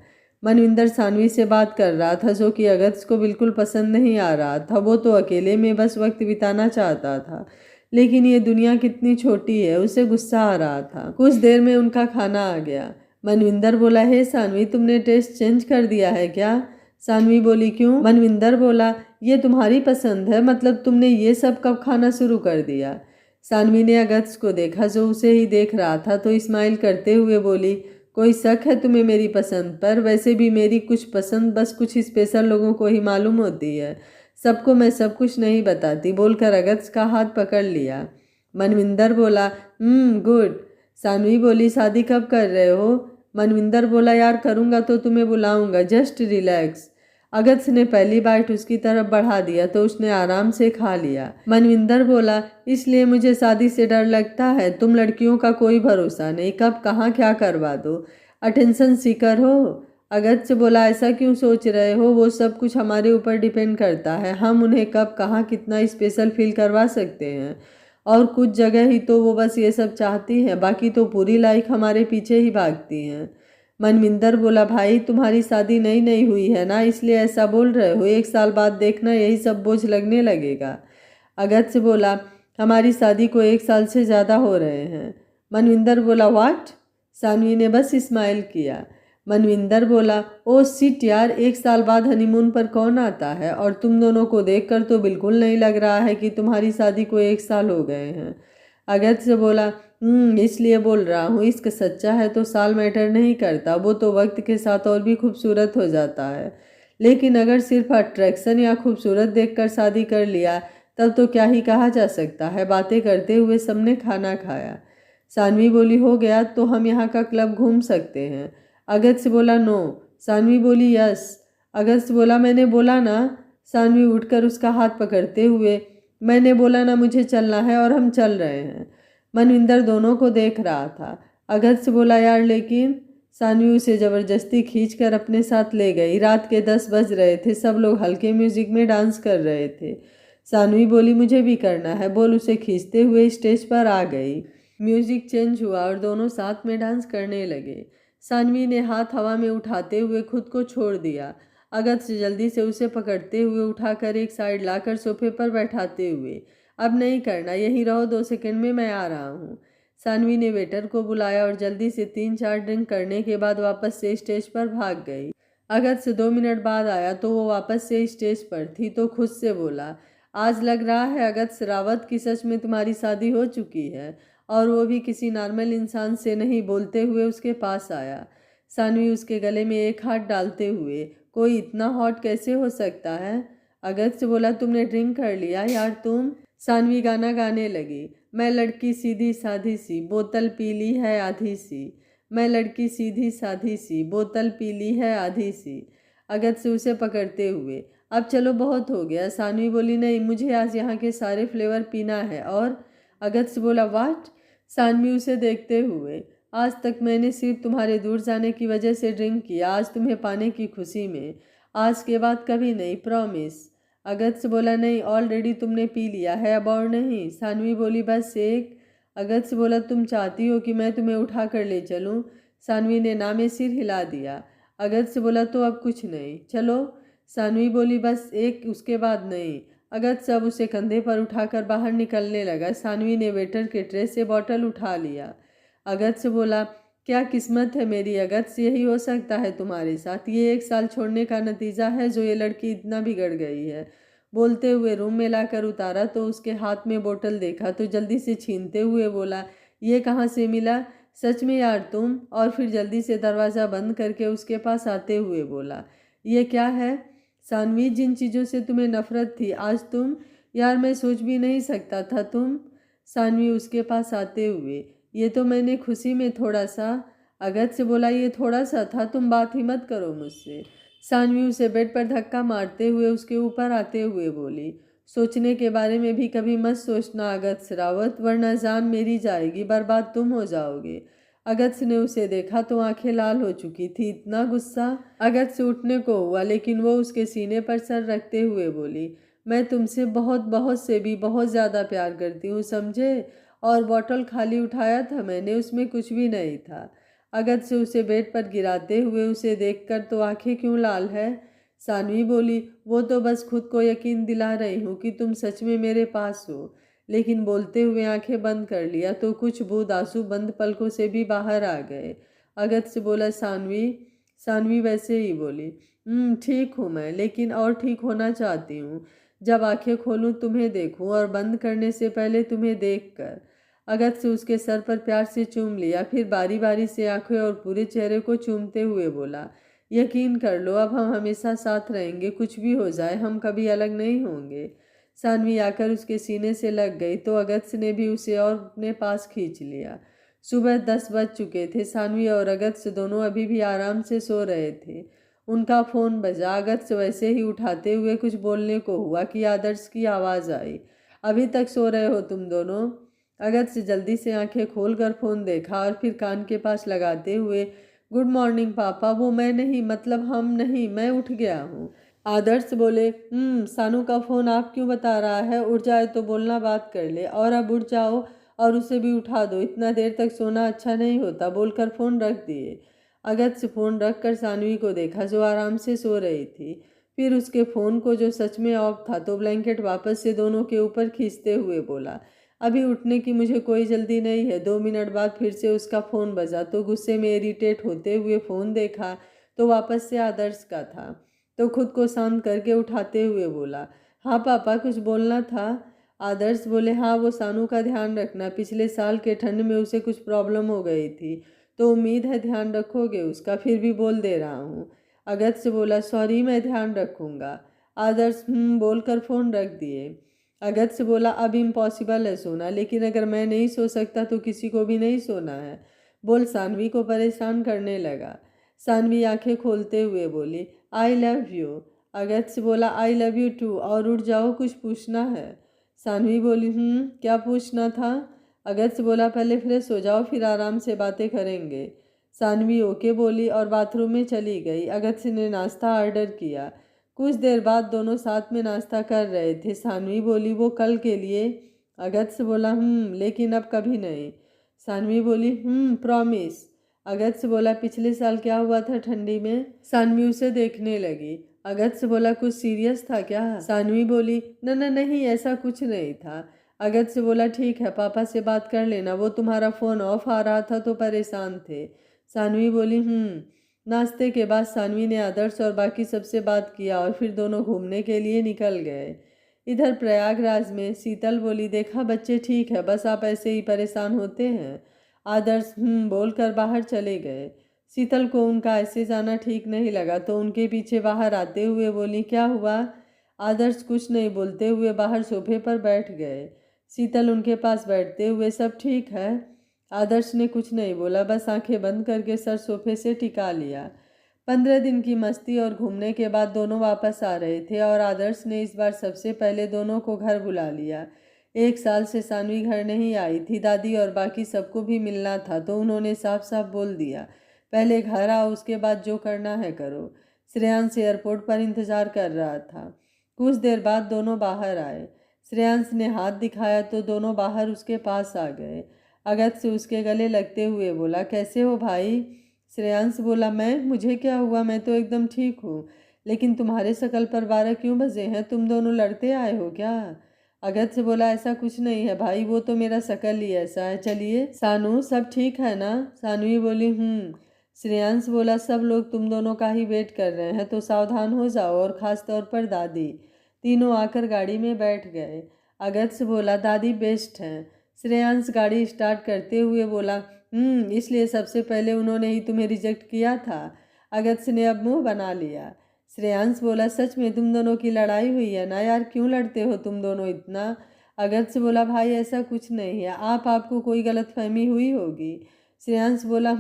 मनविंदर सानवी से बात कर रहा था, जो कि अगस्त को बिल्कुल पसंद नहीं आ रहा था। वो तो अकेले में बस वक्त बिताना चाहता था, लेकिन ये दुनिया कितनी छोटी है, उसे गुस्सा आ रहा था। कुछ देर में उनका खाना आ गया। मनविंदर बोला हे सानवी, तुमने टेस्ट चेंज कर दिया है क्या? सानवी बोली क्यों? मनविंदर बोला ये तुम्हारी पसंद है, मतलब तुमने ये सब कब खाना शुरू कर दिया? सानवी ने अगस्त को देखा, जो उसे ही देख रहा था, तो स्माइल करते हुए बोली कोई शक है तुम्हें मेरी पसंद पर? वैसे भी मेरी कुछ पसंद बस कुछ स्पेशल लोगों को ही मालूम होती है, सबको मैं सब कुछ नहीं बताती। बोलकर अगस्त का हाथ पकड़ लिया। मनविंदर बोला गुड। सानवी बोली शादी कब कर रहे हो? मनविंदर बोला यार करूँगा तो तुम्हें बुलाऊंगा, जस्ट रिलैक्स। अगस्त ने पहली बाइट उसकी तरफ बढ़ा दिया तो उसने आराम से खा लिया। मनविंदर बोला इसलिए मुझे शादी से डर लगता है, तुम लड़कियों का कोई भरोसा नहीं, कब कहाँ क्या करवा दो, अटेंशन सीकर हो। अगस्त बोला ऐसा क्यों सोच रहे हो, वो सब कुछ हमारे ऊपर डिपेंड करता है, हम उन्हें कब कहाँ कितना स्पेशल फील करवा सकते हैं। और कुछ जगह ही तो वो बस ये सब चाहती हैं, बाकी तो पूरी लाइफ हमारे पीछे ही भागती हैं। मनविंदर बोला भाई तुम्हारी शादी नई नई हुई है ना, इसलिए ऐसा बोल रहे हो, 1 साल बाद देखना यही सब बोझ लगने लगेगा। अगस्त बोला हमारी शादी को 1 साल से ज़्यादा हो रहे हैं। मनविंदर बोला व्हाट? सानवी ने बस स्माइल किया। मनविंदर बोला ओ सिट यार, 1 साल बाद हनीमून पर कौन आता है, और तुम दोनों को देखकर तो बिल्कुल नहीं लग रहा है कि तुम्हारी शादी को 1 साल हो गए हैं। अगस्त बोला इसलिए बोल रहा हूँ, इश्क सच्चा है तो साल मैटर नहीं करता, वो तो वक्त के साथ और भी खूबसूरत हो जाता है। लेकिन अगर सिर्फ अट्रैक्शन या खूबसूरत देखकर शादी कर लिया तब तो क्या ही कहा जा सकता है। बातें करते हुए सबने खाना खाया। सानवी बोली हो गया तो हम यहाँ का क्लब घूम सकते हैं। अगस्त बोला नो। सानवी बोली यस। अगस्त बोला मैंने बोला ना। सानवी उठकर उसका हाथ पकड़ते हुए मैंने बोला ना मुझे चलना है और हम चल रहे हैं। मनविंदर दोनों को देख रहा था। अगस्त बोला यार लेकिन। सानवी उसे ज़बरदस्ती खींचकर अपने साथ ले गई। रात के 10 बज रहे थे, सब लोग हल्के म्यूजिक में डांस कर रहे थे। सानवी बोली मुझे भी करना है। बोल उसे खींचते हुए स्टेज पर आ गई। म्यूजिक चेंज हुआ और दोनों साथ में डांस करने लगे। सानवी ने हाथ हवा में उठाते हुए खुद को छोड़ दिया। अगस्त जल्दी से उसे पकड़ते हुए उठाकर एक साइड लाकर सोफे पर बैठाते हुए अब नहीं करना, यहीं रहो, 2 सेकंड में मैं आ रहा हूँ। सानवी ने वेटर को बुलाया और जल्दी से 3-4 ड्रिंक करने के बाद वापस से स्टेज पर भाग गई। अगस्त 2 मिनट बाद आया तो वो वापस से स्टेज पर थी तो खुद से बोला आज लग रहा है अगस्त रावत की सच में तुम्हारी शादी हो चुकी है, और वो भी किसी नॉर्मल इंसान से नहीं। बोलते हुए उसके पास आया। सानवी उसके गले में एक हाथ डालते हुए कोई इतना हॉट कैसे हो सकता है? अगस्त बोला तुमने ड्रिंक कर लिया यार तुम। सानवी गाना गाने लगी। मैं लड़की सीधी साधी सी, बोतल पीली है आधी सी। मैं लड़की सीधी साधी सी, बोतल पीली है आधी सी। अगस्त से उसे पकड़ते हुए अब चलो बहुत हो गया। सानवी बोली नहीं, मुझे आज यहाँ के सारे फ्लेवर पीना है। और अगस्त बोला वाट? सानवी उसे देखते हुए आज तक मैंने सिर्फ तुम्हारे दूर जाने की वजह से ड्रिंक किया, आज तुम्हें पाने की खुशी में, आज के बाद कभी नहीं, प्रॉमिस। अगस्त बोला नहीं, ऑलरेडी तुमने पी लिया है, अब और नहीं। सानवी बोली बस एक। अगस्त बोला तुम चाहती हो कि मैं तुम्हें उठा कर ले चलूं? सानवी ने ना में सिर हिला दिया। अगस्त बोला तो अब कुछ नहीं, चलो। सानवी बोली बस एक, उसके बाद नहीं। अगस्त अब उसे कंधे पर उठाकर बाहर निकलने लगा। सानवी ने वेटर के ट्रे से बॉटल उठा लिया। अगस्त बोला, क्या किस्मत है मेरी अगस्त, यही हो सकता है तुम्हारे साथ। ये 1 साल छोड़ने का नतीजा है जो ये लड़की इतना बिगड़ गई है। बोलते हुए रूम में लाकर उतारा तो उसके हाथ में बोतल देखा तो जल्दी से छीनते हुए बोला, ये कहाँ से मिला? सच में यार तुम? और फिर जल्दी से दरवाज़ा बंद करके उसके पास आते हुए बोला, ये क्या है? सानवी, जिन चीज़ों से तुम्हें नफरत थी आज तुम, यार मैं सोच भी नहीं सकता था तुम। सानवी उसके पास आते हुए, ये तो मैंने खुशी में थोड़ा सा। अगस्त से बोला, ये थोड़ा सा था, तुम बात ही मत करो मुझसे। सानवी उसे बेड पर धक्का मारते हुए उसके ऊपर आते हुए बोली, सोचने के बारे में भी कभी मत सोचना अगस्त रावत, वरना जान मेरी जाएगी, बर्बाद तुम हो जाओगे। अगस्त ने उसे देखा तो आंखें लाल हो चुकी थी। इतना गुस्सा? अगस्त से उठने को हुआ लेकिन वो उसके सीने पर सर रखते हुए बोली, मैं तुमसे बहुत बहुत से भी बहुत ज़्यादा प्यार करती हूँ, समझे? और बॉटल खाली उठाया था मैंने, उसमें कुछ भी नहीं था। अगस्त से उसे बेड पर गिराते हुए उसे देखकर तो आंखें क्यों लाल है? सानवी बोली, वो तो बस खुद को यकीन दिला रही हूँ कि तुम सच में मेरे पास हो। लेकिन बोलते हुए आंखें बंद कर लिया तो कुछ बूंद आंसू बंद पलकों से भी बाहर आ गए। अगस्त से बोला, सानवी। सानवी वैसे ही बोली, ठीक हूँ मैं, लेकिन और ठीक होना चाहती हूँ। जब आंखें खोलूँ तुम्हें देखूँ और बंद करने से पहले तुम्हें देखकर। अगस्त से उसके सर पर प्यार से चूम लिया, फिर बारी बारी से आंखें और पूरे चेहरे को चूमते हुए बोला, यकीन कर लो अब हम हमेशा साथ रहेंगे, कुछ भी हो जाए हम कभी अलग नहीं होंगे। सानवी आकर उसके सीने से लग गई तो अगस्त ने भी उसे और अपने पास खींच लिया। सुबह 10 बज चुके थे। सानवी और अगस्त दोनों अभी भी आराम से सो रहे थे। उनका फोन बजा। अगस्त वैसे ही उठाते हुए कुछ बोलने को हुआ कि आदर्श की आवाज़ आई, अभी तक सो रहे हो तुम दोनों? अगस्त जल्दी से आंखें खोलकर फोन देखा और फिर कान के पास लगाते हुए, गुड मॉर्निंग पापा। वो मैं नहीं, मतलब हम नहीं, मैं उठ गया हूँ। आदर्श बोले, सानू का फोन आप क्यों बता रहा है? उठ जाए तो बोलना, बात कर ले। और अब उठ जाओ और उसे भी उठा दो, इतना देर तक सोना अच्छा नहीं होता, बोलकर फोन रख दिए। अगस्त फोन रख कर सानवी को देखा जो आराम से सो रही थी। फिर उसके फोन को जो सच में ऑफ था तो ब्लैंकेट वापस से दोनों के ऊपर खींचते हुए बोला, अभी उठने की मुझे कोई जल्दी नहीं है। 2 मिनट बाद फिर से उसका फ़ोन बजा तो गुस्से में इरिटेट होते हुए फ़ोन देखा तो वापस से आदर्श का था। तो खुद को शांत करके उठाते हुए बोला, हाँ पापा कुछ बोलना था? आदर्श बोले, हाँ वो सानू का ध्यान रखना, पिछले साल के ठंड में उसे कुछ प्रॉब्लम हो गई थी तो उम्मीद है ध्यान रखोगे उसका, फिर भी बोल दे रहा हूँ। अगस्त से बोला, सॉरी मैं ध्यान रखूँगा। आदर्श बोलकर फ़ोन रख दिए। अगस्त से बोला, अब इम्पॉसिबल है सोना, लेकिन अगर मैं नहीं सो सकता तो किसी को भी नहीं सोना है, बोल सानवी को परेशान करने लगा। सानवी आंखें खोलते हुए बोली, आई लव यू। अगस्त से बोला, आई लव यू टू, और उठ जाओ कुछ पूछना है। सानवी बोली, क्या पूछना था? अगस्त से बोला, पहले फ्रेश हो जाओ फिर आराम से बातें करेंगे। सानवी ओके बोली और बाथरूम में चली गई। अगस्त ने नाश्ता ऑर्डर किया। कुछ देर बाद दोनों साथ में नाश्ता कर रहे थे। सानवी बोली, वो कल के लिए? अगस्त बोला, लेकिन अब कभी नहीं। सानवी बोली, प्रॉमिस। अगस्त बोला, पिछले साल क्या हुआ था ठंडी में? सानवी उसे देखने लगी। अगस्त बोला, कुछ सीरियस था क्या? सानवी बोली, न न नहीं ऐसा कुछ नहीं था। अगस्त बोला, ठीक है पापा से बात कर लेना, वो तुम्हारा फ़ोन ऑफ आ रहा था तो परेशान थे। सानवी बोली, नाश्ते के बाद सानवी ने आदर्श और बाकी सबसे बात किया और फिर दोनों घूमने के लिए निकल गए। इधर प्रयागराज में शीतल बोली, देखा बच्चे ठीक है, बस आप ऐसे ही परेशान होते हैं। आदर्श बोलकर बाहर चले गए। शीतल को उनका ऐसे जाना ठीक नहीं लगा तो उनके पीछे बाहर आते हुए बोली, क्या हुआ? आदर्श कुछ नहीं बोलते हुए बाहर सोफे पर बैठ गए। शीतल उनके पास बैठते हुए, सब ठीक है? आदर्श ने कुछ नहीं बोला, बस आंखें बंद करके सर सोफे से टिका लिया। 15 दिन की मस्ती और घूमने के बाद दोनों वापस आ रहे थे और आदर्श ने इस बार सबसे पहले दोनों को घर बुला लिया। 1 साल से सानवी घर नहीं आई थी। दादी और बाकी सबको भी मिलना था तो उन्होंने साफ साफ बोल दिया, पहले घर आओ, उसके बाद जो करना है करो। श्रेयांश एयरपोर्ट पर इंतजार कर रहा था। कुछ देर बाद दोनों बाहर आए। श्रेयांश ने हाथ दिखाया तो दोनों बाहर उसके पास आ गए। अगस्त से उसके गले लगते हुए बोला, कैसे हो भाई? श्रेयांश बोला, मुझे क्या हुआ, मैं तो एकदम ठीक हूँ। लेकिन तुम्हारे शकल पर 12 क्यों बजे हैं? तुम दोनों लड़ते आए हो क्या? अगस्त्य बोला, ऐसा कुछ नहीं है भाई, वो तो मेरा शकल ही ऐसा है। चलिए। सानू, सब ठीक है ना? सानवी बोली, श्रेयांश बोला, सब लोग तुम दोनों का ही वेट कर रहे हैं, तो सावधान हो जाओ, और ख़ास तौर पर दादी। तीनों आकर गाड़ी में बैठ गए। अगस्त्य बोला, दादी बेस्ट हैं। श्रेयांश गाड़ी स्टार्ट करते हुए बोला, इसलिए सबसे पहले उन्होंने ही तुम्हें रिजेक्ट किया था। अगस्त्य ने अब मुंह बना लिया। श्रेयांश बोला, सच में तुम दोनों की लड़ाई हुई है ना यार? क्यों लड़ते हो तुम दोनों इतना? अगस्त्य बोला, भाई ऐसा कुछ नहीं है, आपको कोई गलतफहमी हुई होगी। श्रेयांश बोला,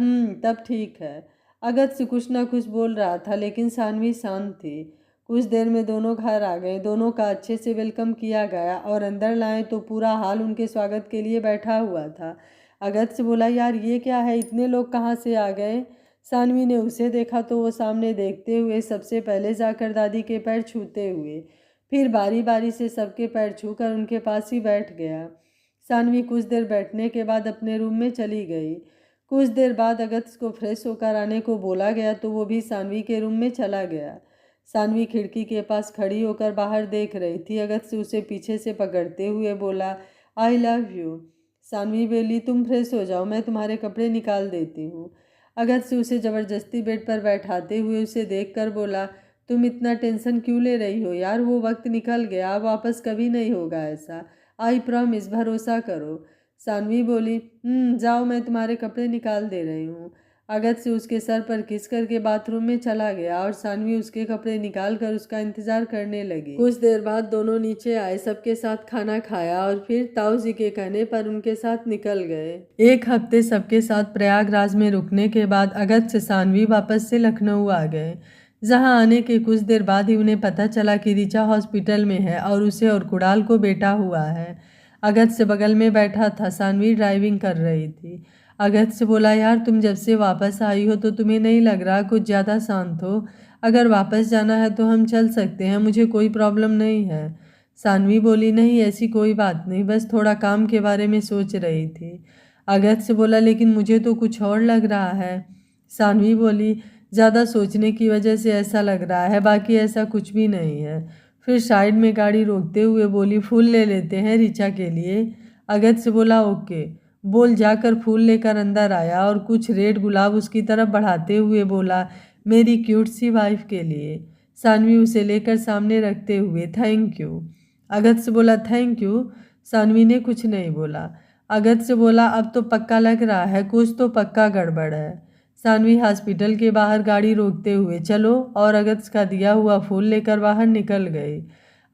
तब ठीक है। अगस्त्य कुछ ना कुछ बोल रहा था, लेकिन सानवी शांत थी। कुछ देर में दोनों घर आ गए। दोनों का अच्छे से वेलकम किया गया और अंदर लाए तो पूरा हाल उनके स्वागत के लिए बैठा हुआ था। अगस्त्य बोला, यार ये क्या है, इतने लोग कहाँ से आ गए? सानवी ने उसे देखा तो वो सामने देखते हुए सबसे पहले जाकर दादी के पैर छूते हुए फिर बारी बारी से सबके पैर छूकर उनके पास ही बैठ गया। सानवी कुछ देर बैठने के बाद अपने रूम में चली गई। कुछ देर बाद अगस्त्य को फ्रेश होकर आने को बोला गया तो वो भी सानवी के रूम में चला गया। सानवी खिड़की के पास खड़ी होकर बाहर देख रही थी। अगस्त्य उसे पीछे से पकड़ते हुए बोला, आई लव यू। सानवी बोली, तुम फ्रेश हो जाओ, मैं तुम्हारे कपड़े निकाल देती हूँ। अगस्त्य उसे ज़बरदस्ती बेड पर बैठाते हुए उसे देखकर बोला, तुम इतना टेंशन क्यों ले रही हो यार? वो वक्त निकल गया, अब वापस कभी नहीं होगा ऐसा। आई प्रॉमिस, भरोसा करो। सानवी बोली, जाओ, मैं तुम्हारे कपड़े निकाल दे रही हूँ। अगस्त्य उसके सर पर किस करके बाथरूम में चला गया और सानवी उसके कपड़े निकाल कर उसका इंतजार करने लगी। कुछ देर बाद दोनों नीचे आए, सबके साथ खाना खाया और फिर ताऊ जी के कहने पर उनके साथ निकल गए। एक हफ्ते सबके साथ प्रयागराज में रुकने के बाद अगस्त्य सानवी वापस से लखनऊ आ गए, जहां आने के कुछ देर बाद ही उन्हें पता चला कि ऋचा हॉस्पिटल में है और उसे और कुणाल को बेटा हुआ है। अगस्त्य बगल में बैठा था, सानवी ड्राइविंग कर रही थी। अगस्त्य बोला, यार तुम जब से वापस आई हो तो तुम्हें नहीं लग रहा कुछ ज़्यादा शांत हो? अगर वापस जाना है तो हम चल सकते हैं, मुझे कोई प्रॉब्लम नहीं है। सानवी बोली, नहीं ऐसी कोई बात नहीं, बस थोड़ा काम के बारे में सोच रही थी। अगस्त्य बोला, लेकिन मुझे तो कुछ और लग रहा है। सानवी बोली, ज़्यादा सोचने की वजह से ऐसा लग रहा है, बाकी ऐसा कुछ भी नहीं है। फिर साइड में गाड़ी रोकते हुए बोली, फूल ले लेते हैं ऋचा के लिए। अगस्त्य बोला, ओके। बोल जाकर फूल लेकर अंदर आया और कुछ रेड गुलाब उसकी तरफ बढ़ाते हुए बोला, मेरी क्यूट सी वाइफ के लिए। सानवी उसे लेकर सामने रखते हुए, थैंक यू। अगस्त्य बोला, थैंक यू। सानवी ने कुछ नहीं बोला। अगस्त्य बोला, अब तो पक्का लग रहा है कुछ तो पक्का गड़बड़ है। सानवी हॉस्पिटल के बाहर गाड़ी रोकते हुए, चलो, और अगस्त्य का दिया हुआ फूल लेकर बाहर निकल गई।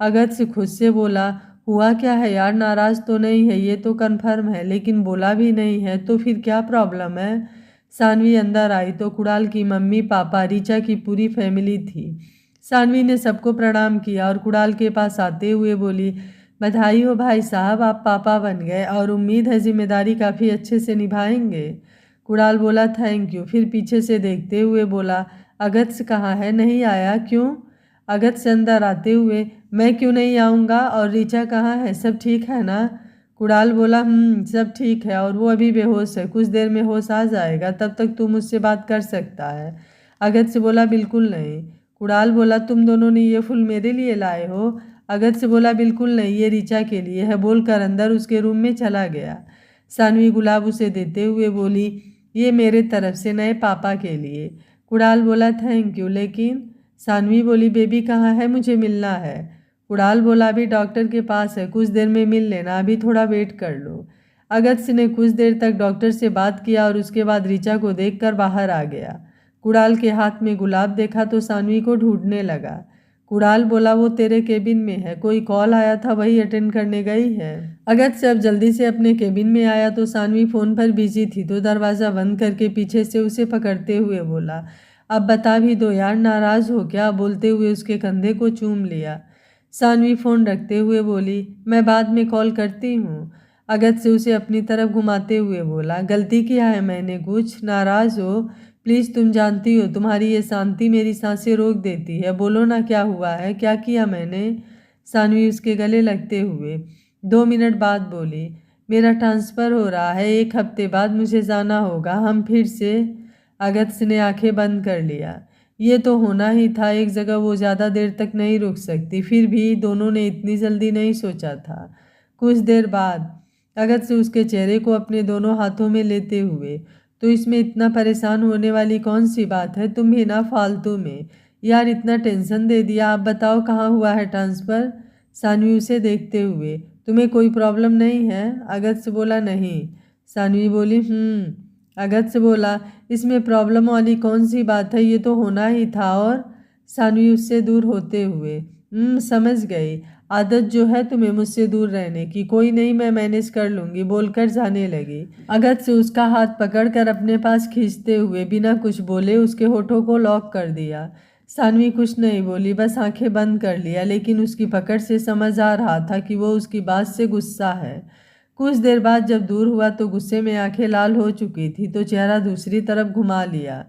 अगस्त्य खुद से बोला, हुआ क्या है यार, नाराज तो नहीं है ये तो कन्फर्म है, लेकिन बोला भी नहीं है तो फिर क्या प्रॉब्लम है? सानवी अंदर आई तो कुणाल की मम्मी पापा ऋचा की पूरी फैमिली थी। सानवी ने सबको प्रणाम किया और कुणाल के पास आते हुए बोली, बधाई हो भाई साहब, आप पापा बन गए और उम्मीद है जिम्मेदारी काफ़ी अच्छे से निभाएंगे। कुणाल बोला, थैंक यू। फिर पीछे से देखते हुए बोला, अगस्त्य कहाँ है, नहीं आया क्यों? अगस्त्य अंदर आते हुए, मैं क्यों नहीं आऊँगा, और ऋचा कहाँ है, सब ठीक है ना? कुणाल बोला, सब ठीक है, और वो अभी बेहोश है, कुछ देर में होश आ जाएगा, तब तक तू मुझसे बात कर सकता है। अगस्त्य बोला, बिल्कुल नहीं। कुणाल बोला, तुम दोनों ने ये फूल मेरे लिए लाए हो? अगस्त्य बोला, बिल्कुल नहीं, ये ऋचा के लिए है, बोलकर अंदर उसके रूम में चला गया। सानवी गुलाब उसे देते हुए बोली, ये मेरे तरफ से नए पापा के लिए। कुणाल बोला, थैंक यू, लेकिन? सानवी बोली, बेबी कहाँ है, मुझे मिलना है। कुणाल बोला, अभी डॉक्टर के पास है, कुछ देर में मिल लेना, अभी थोड़ा वेट कर लो। अगस्त्य ने कुछ देर तक डॉक्टर से बात किया और उसके बाद ऋचा को देखकर बाहर आ गया। कुणाल के हाथ में गुलाब देखा तो सानवी को ढूंढने लगा। कुणाल बोला, वो तेरे केबिन में है, कोई कॉल आया था वही अटेंड करने गई है। अगस्त्य अब जल्दी से अपने केबिन में आया तो सानवी फ़ोन पर बिजी थी, तो दरवाज़ा बंद करके पीछे से उसे पकड़ते हुए बोला, अब बता भी दो यार, नाराज़ हो क्या? बोलते हुए उसके कंधे को चूम लिया। सानवी फ़ोन रखते हुए बोली, मैं बाद में कॉल करती हूँ। अगस्त्य उसे अपनी तरफ घुमाते हुए बोला, गलती किया है मैंने कुछ? नाराज़ हो? प्लीज़, तुम जानती हो तुम्हारी ये शांति मेरी सांसें रोक देती है, बोलो ना क्या हुआ है, क्या किया मैंने? सानवी उसके गले लगते हुए 2 मिनट बाद बोली, मेरा ट्रांसफ़र हो रहा है, 1 हफ्ते बाद मुझे जाना होगा, हम फिर से। अगस्त्य ने आंखें बंद कर लिया। ये तो होना ही था, एक जगह वो ज़्यादा देर तक नहीं रुक सकती। फिर भी दोनों ने इतनी जल्दी नहीं सोचा था। कुछ देर बाद अगत से उसके चेहरे को अपने दोनों हाथों में लेते हुए, तो इसमें इतना परेशान होने वाली कौन सी बात है? तुम भी ना फालतू में यार इतना टेंशन दे दिया। आप बताओ कहाँ हुआ है ट्रांसफ़र? सानवी उसे देखते हुए, तुम्हें कोई प्रॉब्लम नहीं है? अगत से बोला नहीं। सानवी बोली अगत से बोला, इसमें प्रॉब्लम वाली कौन सी बात है, ये तो होना ही था। और सानवी उससे दूर होते हुए, समझ गई, आदत जो है तुम्हें मुझसे दूर रहने की। कोई नहीं, मैं मैनेज कर लूँगी, बोलकर जाने लगी। अगत से उसका हाथ पकड़कर अपने पास खींचते हुए बिना कुछ बोले उसके होठों को लॉक कर दिया। सानवी कुछ नहीं बोली, बस आंखें बंद कर लिया, लेकिन उसकी पकड़ से समझ आ रहा था कि वो उसकी बात से गुस्सा है। कुछ देर बाद जब दूर हुआ तो गुस्से में आंखें लाल हो चुकी थी, तो चेहरा दूसरी तरफ घुमा लिया।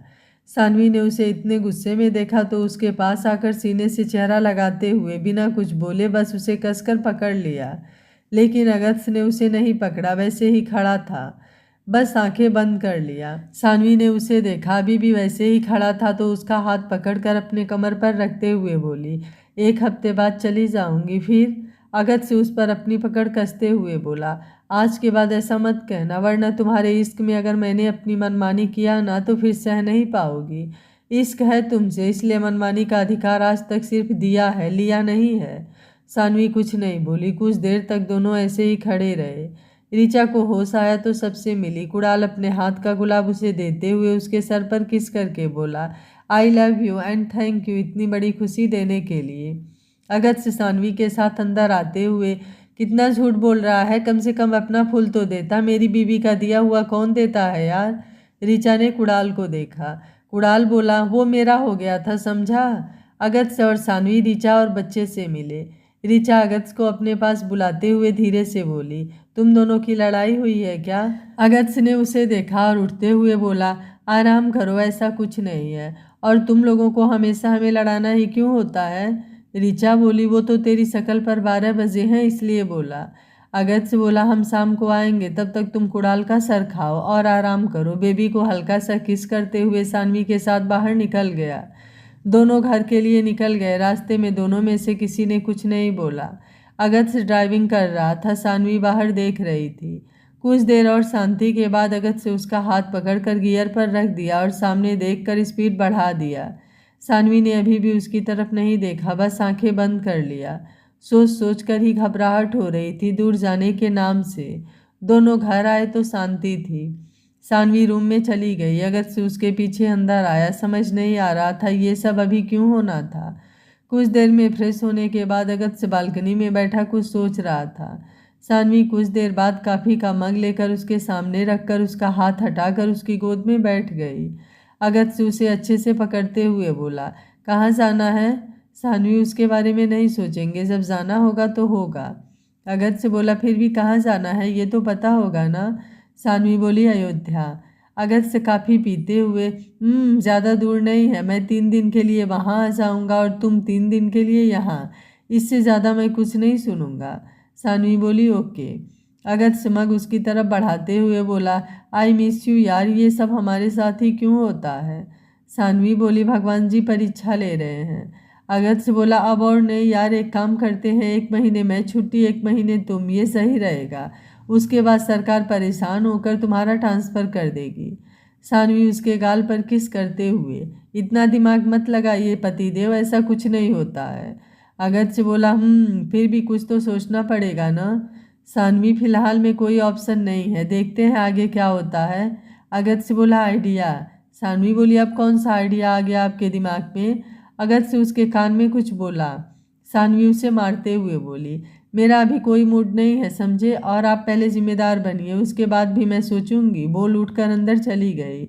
सानवी ने उसे इतने गुस्से में देखा तो उसके पास आकर सीने से चेहरा लगाते हुए बिना कुछ बोले बस उसे कसकर पकड़ लिया। लेकिन अगस्त ने उसे नहीं पकड़ा, वैसे ही खड़ा था, बस आंखें बंद कर लिया। सानवी ने उसे देखा, अभी भी वैसे ही खड़ा था, तो उसका हाथ पकड़कर अपने कमर पर रखते हुए बोली, 1 हफ्ते बाद चली जाऊंगी। फिर अगस्त से उस पर अपनी पकड़ कसते हुए बोला, आज के बाद ऐसा मत कहना, वरना तुम्हारे इश्क में अगर मैंने अपनी मनमानी किया ना तो फिर सह नहीं पाओगी। इश्क है तुमसे, इसलिए मनमानी का अधिकार आज तक सिर्फ दिया है, लिया नहीं है। सानवी कुछ नहीं बोली। कुछ देर तक दोनों ऐसे ही खड़े रहे। ऋचा को होश आया तो सबसे मिली। कुणाल अपने हाथ का गुलाब उसे देते हुए उसके सर पर किस करके बोला, आई love you and thank you इतनी बड़ी खुशी देने के लिए। अगस्त सानवी के साथ अंदर आते हुए, कितना झूठ बोल रहा है, कम से कम अपना फूल तो देता, मेरी बीवी का दिया हुआ कौन देता है यार। ऋचा ने कुणाल को देखा। कुणाल बोला, वो मेरा हो गया था, समझा। अगस्त और सानवी ऋचा और बच्चे से मिले। ऋचा अगस्त को अपने पास बुलाते हुए धीरे से बोली, तुम दोनों की लड़ाई हुई है क्या? अगस्त ने उसे देखा और उठते हुए बोला, आराम करो, ऐसा कुछ नहीं है। और तुम लोगों को हमेशा हमें लड़ाना ही क्यों होता है? ऋचा बोली, वो तो तेरी शक्ल पर 12 बजे हैं इसलिए बोला। अगस्त बोला, हम शाम को आएंगे, तब तक तुम कुणाल का सर खाओ और आराम करो। बेबी को हल्का सा किस करते हुए सानवी के साथ बाहर निकल गया। दोनों घर के लिए निकल गए। रास्ते में दोनों में से किसी ने कुछ नहीं बोला। अगस्त ड्राइविंग कर रहा था, सानवी बाहर देख रही थी। कुछ देर और शांति के बाद अगस्त से उसका हाथ पकड़कर गियर पर रख दिया और सामने देखकर स्पीड बढ़ा दिया। सानवी ने अभी भी उसकी तरफ नहीं देखा, बस आंखें बंद कर लिया। सोच सोच कर ही घबराहट हो रही थी दूर जाने के नाम से। दोनों घर आए तो शांति थी। सानवी रूम में चली गई। अगस्त से उसके पीछे अंदर आया। समझ नहीं आ रहा था ये सब अभी क्यों होना था। कुछ देर में फ्रेश होने के बाद अगस्त से बालकनी में बैठा कुछ सोच रहा था। सानवी कुछ देर बाद कॉफ़ी का मग लेकर उसके सामने रखकर उसका हाथ हटाकर उसकी गोद में बैठ गई। अगस्त से उसे अच्छे से पकड़ते हुए बोला, कहाँ जाना है? सानवी, उसके बारे में नहीं सोचेंगे, जब जाना होगा तो होगा। अगस्त से बोला, फिर भी कहाँ जाना है ये तो पता होगा ना? सानवी बोली, अयोध्या। अगस्त से काफ़ी पीते हुए, ज़्यादा दूर नहीं है, मैं 3 दिन के लिए वहाँ आ जाऊँगा और तुम 3 दिन के लिए यहाँ, इससे ज़्यादा मैं कुछ नहीं सुनूंगा। सानवी बोली, ओके। अगस्त मग उसकी तरफ बढ़ाते हुए बोला, आई मिस यू यार, ये सब हमारे साथ ही क्यों होता है? सानवी बोली, भगवान जी परीक्षा ले रहे हैं। अगस्त बोला, अब और नहीं यार, एक काम करते हैं, 1 महीने मैं छुट्टी, 1 महीने तुम, ये सही रहेगा। उसके बाद सरकार परेशान होकर तुम्हारा ट्रांसफ़र कर देगी। सानवी उसके गाल पर किस करते हुए, इतना दिमाग मत लगाइए पतिदेव, ऐसा कुछ नहीं होता है। अगस्त बोला, फिर भी कुछ तो सोचना पड़ेगा ना। सानवी, फिलहाल में कोई ऑप्शन नहीं है, देखते हैं आगे क्या होता है। अगस्त बोला, आइडिया। सानवी बोली, अब कौन सा आइडिया आ गया आपके दिमाग में? अगस्त उसके कान में कुछ बोला। सानवी उसे मारते हुए बोली, मेरा अभी कोई मूड नहीं है समझे, और आप पहले जिम्मेदार बनिए, उसके बाद भी मैं सोचूंगी। बोल उठकर अंदर चली गई।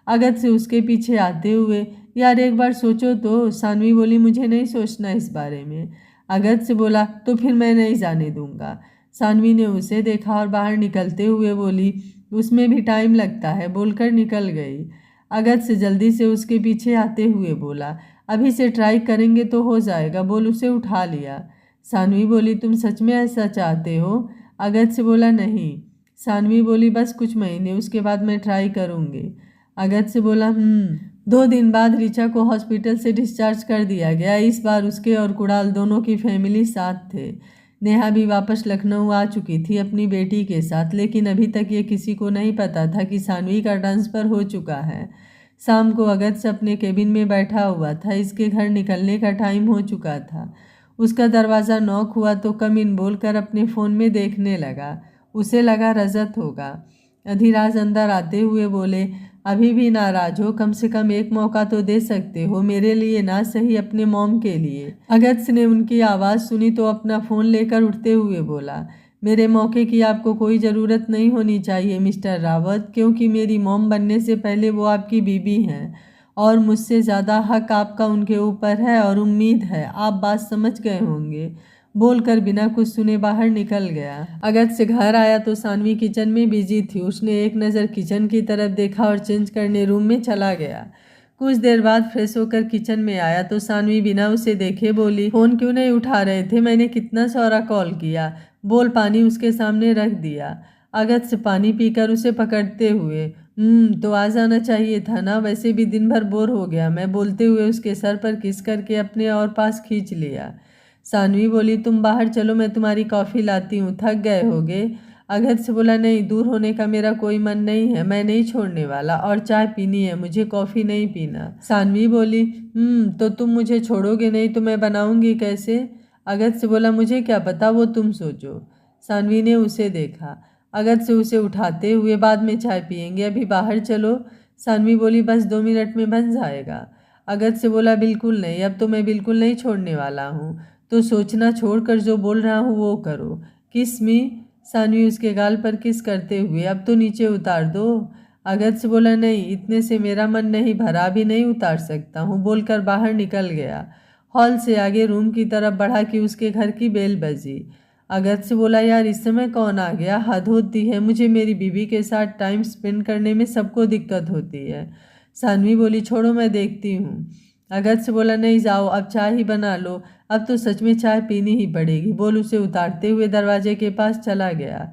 अगस्त से उसके पीछे आते हुए, यार एक बार सोचो तो। सानवी बोली, मुझे नहीं सोचना इस बारे में। अगस्त से बोला, तो फिर मैं नहीं जाने दूंगा। सानवी ने उसे देखा और बाहर निकलते हुए बोली, उसमें भी टाइम लगता है, बोलकर निकल गई। अगस्त से जल्दी से उसके पीछे आते हुए बोला, अभी से ट्राई करेंगे तो हो जाएगा, बोल उसे उठा लिया। सानवी बोली, तुम सच में ऐसा चाहते हो? अगस्त से बोला, नहीं। सानवी बोली, बस कुछ महीने, उसके बाद मैं ट्राई करूँगी। अगस्त से बोला, 2 दिन बाद ऋचा को हॉस्पिटल से डिस्चार्ज कर दिया गया। इस बार उसके और कुणाल दोनों की फैमिली साथ थे। नेहा भी वापस लखनऊ आ चुकी थी अपनी बेटी के साथ, लेकिन अभी तक ये किसी को नहीं पता था कि सानवी का ट्रांसफ़र हो चुका है। शाम को अगस्त अपने केबिन में बैठा हुआ था। इसके घर निकलने का टाइम हो चुका था। उसका दरवाज़ा नॉक हुआ तो कम इन बोलकर अपने फ़ोन में देखने लगा। उसे लगा रजत होगा। अधिराज अंदर आते हुए बोले, अभी भी नाराज हो? कम से कम एक मौका तो दे सकते हो, मेरे लिए ना सही अपने मॉम के लिए। अगस्त ने उनकी आवाज़ सुनी तो अपना फ़ोन लेकर उठते हुए बोला, मेरे मौके की आपको कोई ज़रूरत नहीं होनी चाहिए मिस्टर रावत, क्योंकि मेरी मॉम बनने से पहले वो आपकी बीबी हैं और मुझसे ज़्यादा हक आपका उनके ऊपर है और उम्मीद है आप बात समझ गए होंगे। बोलकर बिना कुछ सुने बाहर निकल गया। अगस्त से घर आया तो सानवी किचन में बिजी थी। उसने एक नज़र किचन की तरफ देखा और चेंज करने रूम में चला गया। कुछ देर बाद फ्रेश होकर किचन में आया तो सानवी बिना उसे देखे बोली, फ़ोन क्यों नहीं उठा रहे थे? मैंने कितना सारा कॉल किया। बोल पानी उसके सामने रख दिया। अगस्त से पानी पीकर उसे पकड़ते हुए, तो आ जाना चाहिए था ना, वैसे भी दिन भर बोर हो गया मैं, बोलते हुए उसके सर पर किस करके अपने और पास खींच लिया। सानवी बोली, तुम बाहर चलो, मैं तुम्हारी कॉफ़ी लाती हूँ, थक गए होगे। अगस्त से बोला, नहीं, दूर होने का मेरा कोई मन नहीं है, मैं नहीं छोड़ने वाला, और चाय पीनी है मुझे, कॉफ़ी नहीं पीना। सानवी बोली, तो तुम मुझे छोड़ोगे नहीं तो मैं बनाऊंगी कैसे? अगस्त से बोला, मुझे क्या पता, वो तुम सोचो। सानवी ने उसे देखा। अगस्त से उसे उठाते हुए, बाद में चाय पियेंगे, अभी बाहर चलो। सानवी बोली, बस 2 मिनट में बन जाएगा। अगस्त से बोला, बिल्कुल नहीं, अब तो मैं बिल्कुल नहीं छोड़ने वाला हूँ, तो सोचना छोड़कर जो बोल रहा हूँ वो करो। किस मी? सानवी उसके गाल पर किस करते हुए, अब तो नीचे उतार दो। अगस्त से बोला, नहीं, इतने से मेरा मन नहीं भरा, भी नहीं उतार सकता हूँ, बोलकर बाहर निकल गया। हॉल से आगे रूम की तरफ बढ़ा कि उसके घर की बेल बजी। अगस्त से बोला, यार इस समय कौन आ गया? हद होती है, मुझे मेरी बीवी के साथ टाइम स्पेंड करने में सबको दिक्कत होती है। सानवी बोली, छोड़ो मैं देखती हूँ। अगस्त से बोला, नहीं जाओ, अब चाय ही बना लो, अब तो सच में चाय पीनी ही पड़ेगी, बोल उसे उतारते हुए दरवाजे के पास चला गया।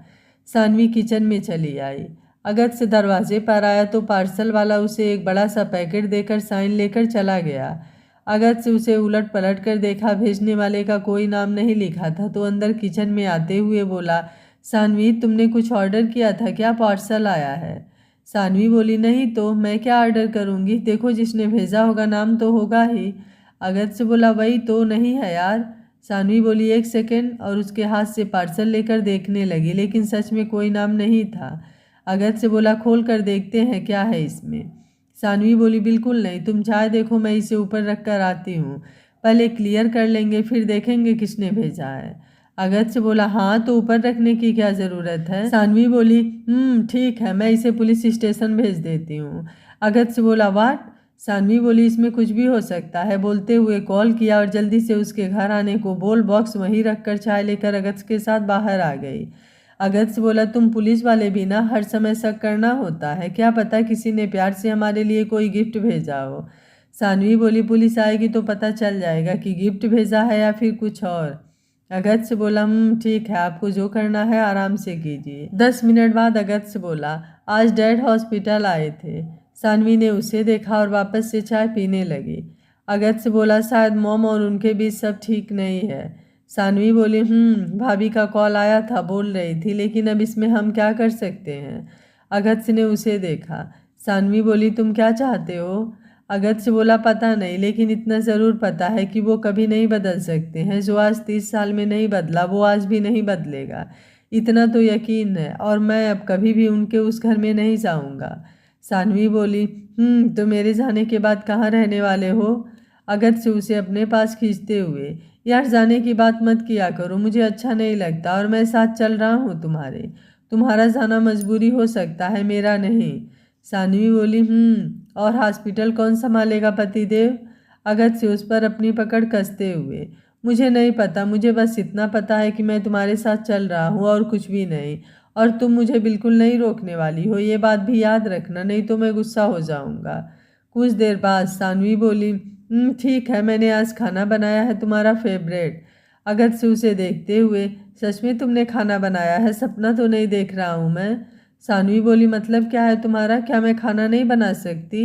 सानवी किचन में चली आई। अगस्त से दरवाजे पर आया तो पार्सल वाला उसे एक बड़ा सा पैकेट देकर साइन लेकर चला गया। अगस्त से उसे उलट पलट कर देखा, भेजने वाले का कोई नाम नहीं लिखा था, तो अंदर किचन में आते हुए बोला, सानवी तुमने कुछ ऑर्डर किया था क्या? पार्सल आया है। सानवी बोली, नहीं तो मैं क्या ऑर्डर करूँगी, देखो जिसने भेजा होगा नाम तो होगा ही। अगस्त से बोला, वही तो नहीं है यार। सानवी बोली, एक सेकेंड, और उसके हाथ से पार्सल लेकर देखने लगी, लेकिन सच में कोई नाम नहीं था। अगस्त से बोला, खोल कर देखते हैं क्या है इसमें। सानवी बोली, बिल्कुल नहीं, तुम चाय देखो, मैं इसे ऊपर रख कर आती हूँ, पहले क्लियर कर लेंगे फिर देखेंगे किसने भेजा है। अगस्त से बोला, हाँ तो ऊपर रखने की क्या ज़रूरत है? सानवी बोली, ठीक है, मैं इसे पुलिस स्टेशन भेज देती हूँ। अगस्त से बोला, वाट? सानवी बोली, इसमें कुछ भी हो सकता है, बोलते हुए कॉल किया और जल्दी से उसके घर आने को बोल बॉक्स वहीं रखकर चाय लेकर अगस्त के साथ बाहर आ गई। अगस्त बोला, तुम पुलिस वाले भी ना हर समय शक करना होता है, क्या पता किसी ने प्यार से हमारे लिए कोई गिफ्ट भेजा हो। सानवी बोली, पुलिस आएगी तो पता चल जाएगा कि गिफ्ट भेजा है या फिर कुछ और। अगस्त बोला, ठीक है, आपको जो करना है आराम से कीजिए। 10 मिनट बाद अगस्त बोला, आज डैड हॉस्पिटल आए थे। सानवी ने उसे देखा और वापस से चाय पीने लगी। अगस्त बोला, शायद मॉम और उनके बीच सब ठीक नहीं है। सानवी बोली, भाभी का कॉल आया था, बोल रही थी, लेकिन अब इसमें हम क्या कर सकते हैं। अगस्त ने उसे देखा। सानवी बोली, तुम क्या चाहते हो? अगस्त बोला, पता नहीं, लेकिन इतना ज़रूर पता है कि वो कभी नहीं बदल सकते हैं, जो आज 30 साल में नहीं बदला वो आज भी नहीं बदलेगा, इतना तो यकीन है, और मैं अब कभी भी उनके उस घर में नहीं जाऊंगा। सानवी बोली, तो मेरे जाने के बाद कहाँ रहने वाले हो? अगस्त से उसे अपने पास खींचते हुए, यार जाने की बात मत किया करो, मुझे अच्छा नहीं लगता, और मैं साथ चल रहा हूँ तुम्हारे, तुम्हारा जाना मजबूरी हो सकता है, मेरा नहीं। सानवी बोली, और हॉस्पिटल कौन संभालेगा पतिदेव? अगस्त से उस पर अपनी पकड़ कसते हुए, मुझे नहीं पता, मुझे बस इतना पता है कि मैं तुम्हारे साथ चल रहा हूँ और कुछ भी नहीं, और तुम मुझे बिल्कुल नहीं रोकने वाली हो, ये बात भी याद रखना, नहीं तो मैं गुस्सा हो जाऊँगा। कुछ देर बाद सानवी बोली, ठीक है, मैंने आज खाना बनाया है तुम्हारा फेवरेट। अगस्त से उसे देखते हुए, सच में तुमने खाना बनाया है, सपना तो नहीं देख रहा हूँ मैं? सानवी बोली, मतलब क्या है तुम्हारा, क्या मैं खाना नहीं बना सकती?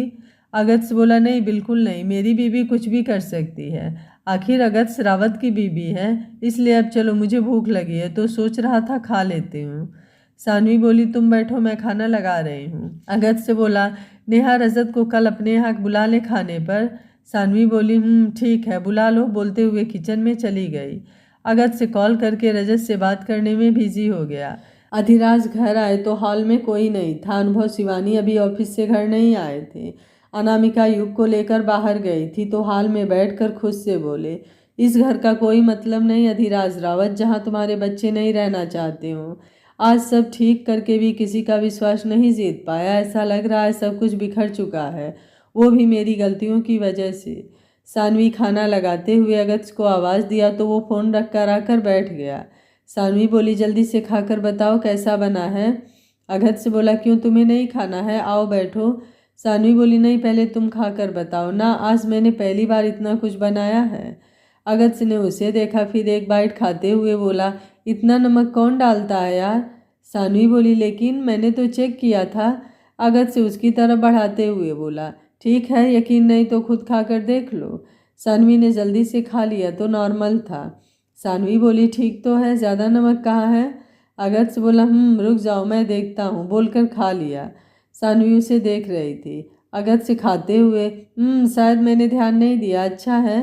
अगत्य बोला, नहीं बिल्कुल नहीं, मेरी बीवी कुछ भी कर सकती है, आखिर अगत्य रावत की बीवी है, इसलिए अब चलो, मुझे भूख लगी है तो सोच रहा था खा लेती हूँ। सानवी बोली, तुम बैठो, मैं खाना लगा रही हूँ। अगत्य बोला, नेहा रजत को कल अपने यहाँ बुला ले खाने पर। सानवी बोली, ठीक है, बुला लो, बोलते हुए किचन में चली गई। अगत्य से कॉल करके रजत से बात करने में बिजी हो गया। अधिराज घर आए तो हॉल में कोई नहीं था। अनुभव शिवानी अभी ऑफिस से घर नहीं आए थे। अनामिका युग को लेकर बाहर गई थी तो हॉल में बैठकर खुद से बोले, इस घर का कोई मतलब नहीं अधिराज रावत, जहाँ तुम्हारे बच्चे नहीं रहना चाहते हो। आज सब ठीक करके भी किसी का विश्वास नहीं जीत पाया। ऐसा लग रहा है सब कुछ बिखर चुका है, वो भी मेरी गलतियों की वजह से। सानवी खाना लगाते हुए अगत्य को आवाज़ दिया तो वो फ़ोन रख कर आकर बैठ गया। सानवी बोली, जल्दी से खाकर बताओ कैसा बना है। अगत्य बोला, क्यों, तुम्हें नहीं खाना है, आओ बैठो। सानवी बोली, नहीं, पहले तुम खाकर बताओ ना, आज मैंने पहली बार इतना कुछ बनाया है। अगत्य ने उसे देखा, फिर एक बाइट खाते हुए बोला, इतना नमक कौन डालता है यार। सानवी बोली, लेकिन मैंने तो चेक किया था। अगत्य उसकी तरफ बढ़ाते हुए बोला, ठीक है, यकीन नहीं तो खुद खाकर देख लो। सानवी ने जल्दी से खा लिया तो नॉर्मल था। सानवी बोली, ठीक तो है, ज़्यादा नमक कहाँ है। अगत्य बोला, रुक जाओ, मैं देखता हूँ, बोलकर खा लिया। सानवी उसे देख रही थी। अगत्य खाते हुए, शायद मैंने ध्यान नहीं दिया, अच्छा है।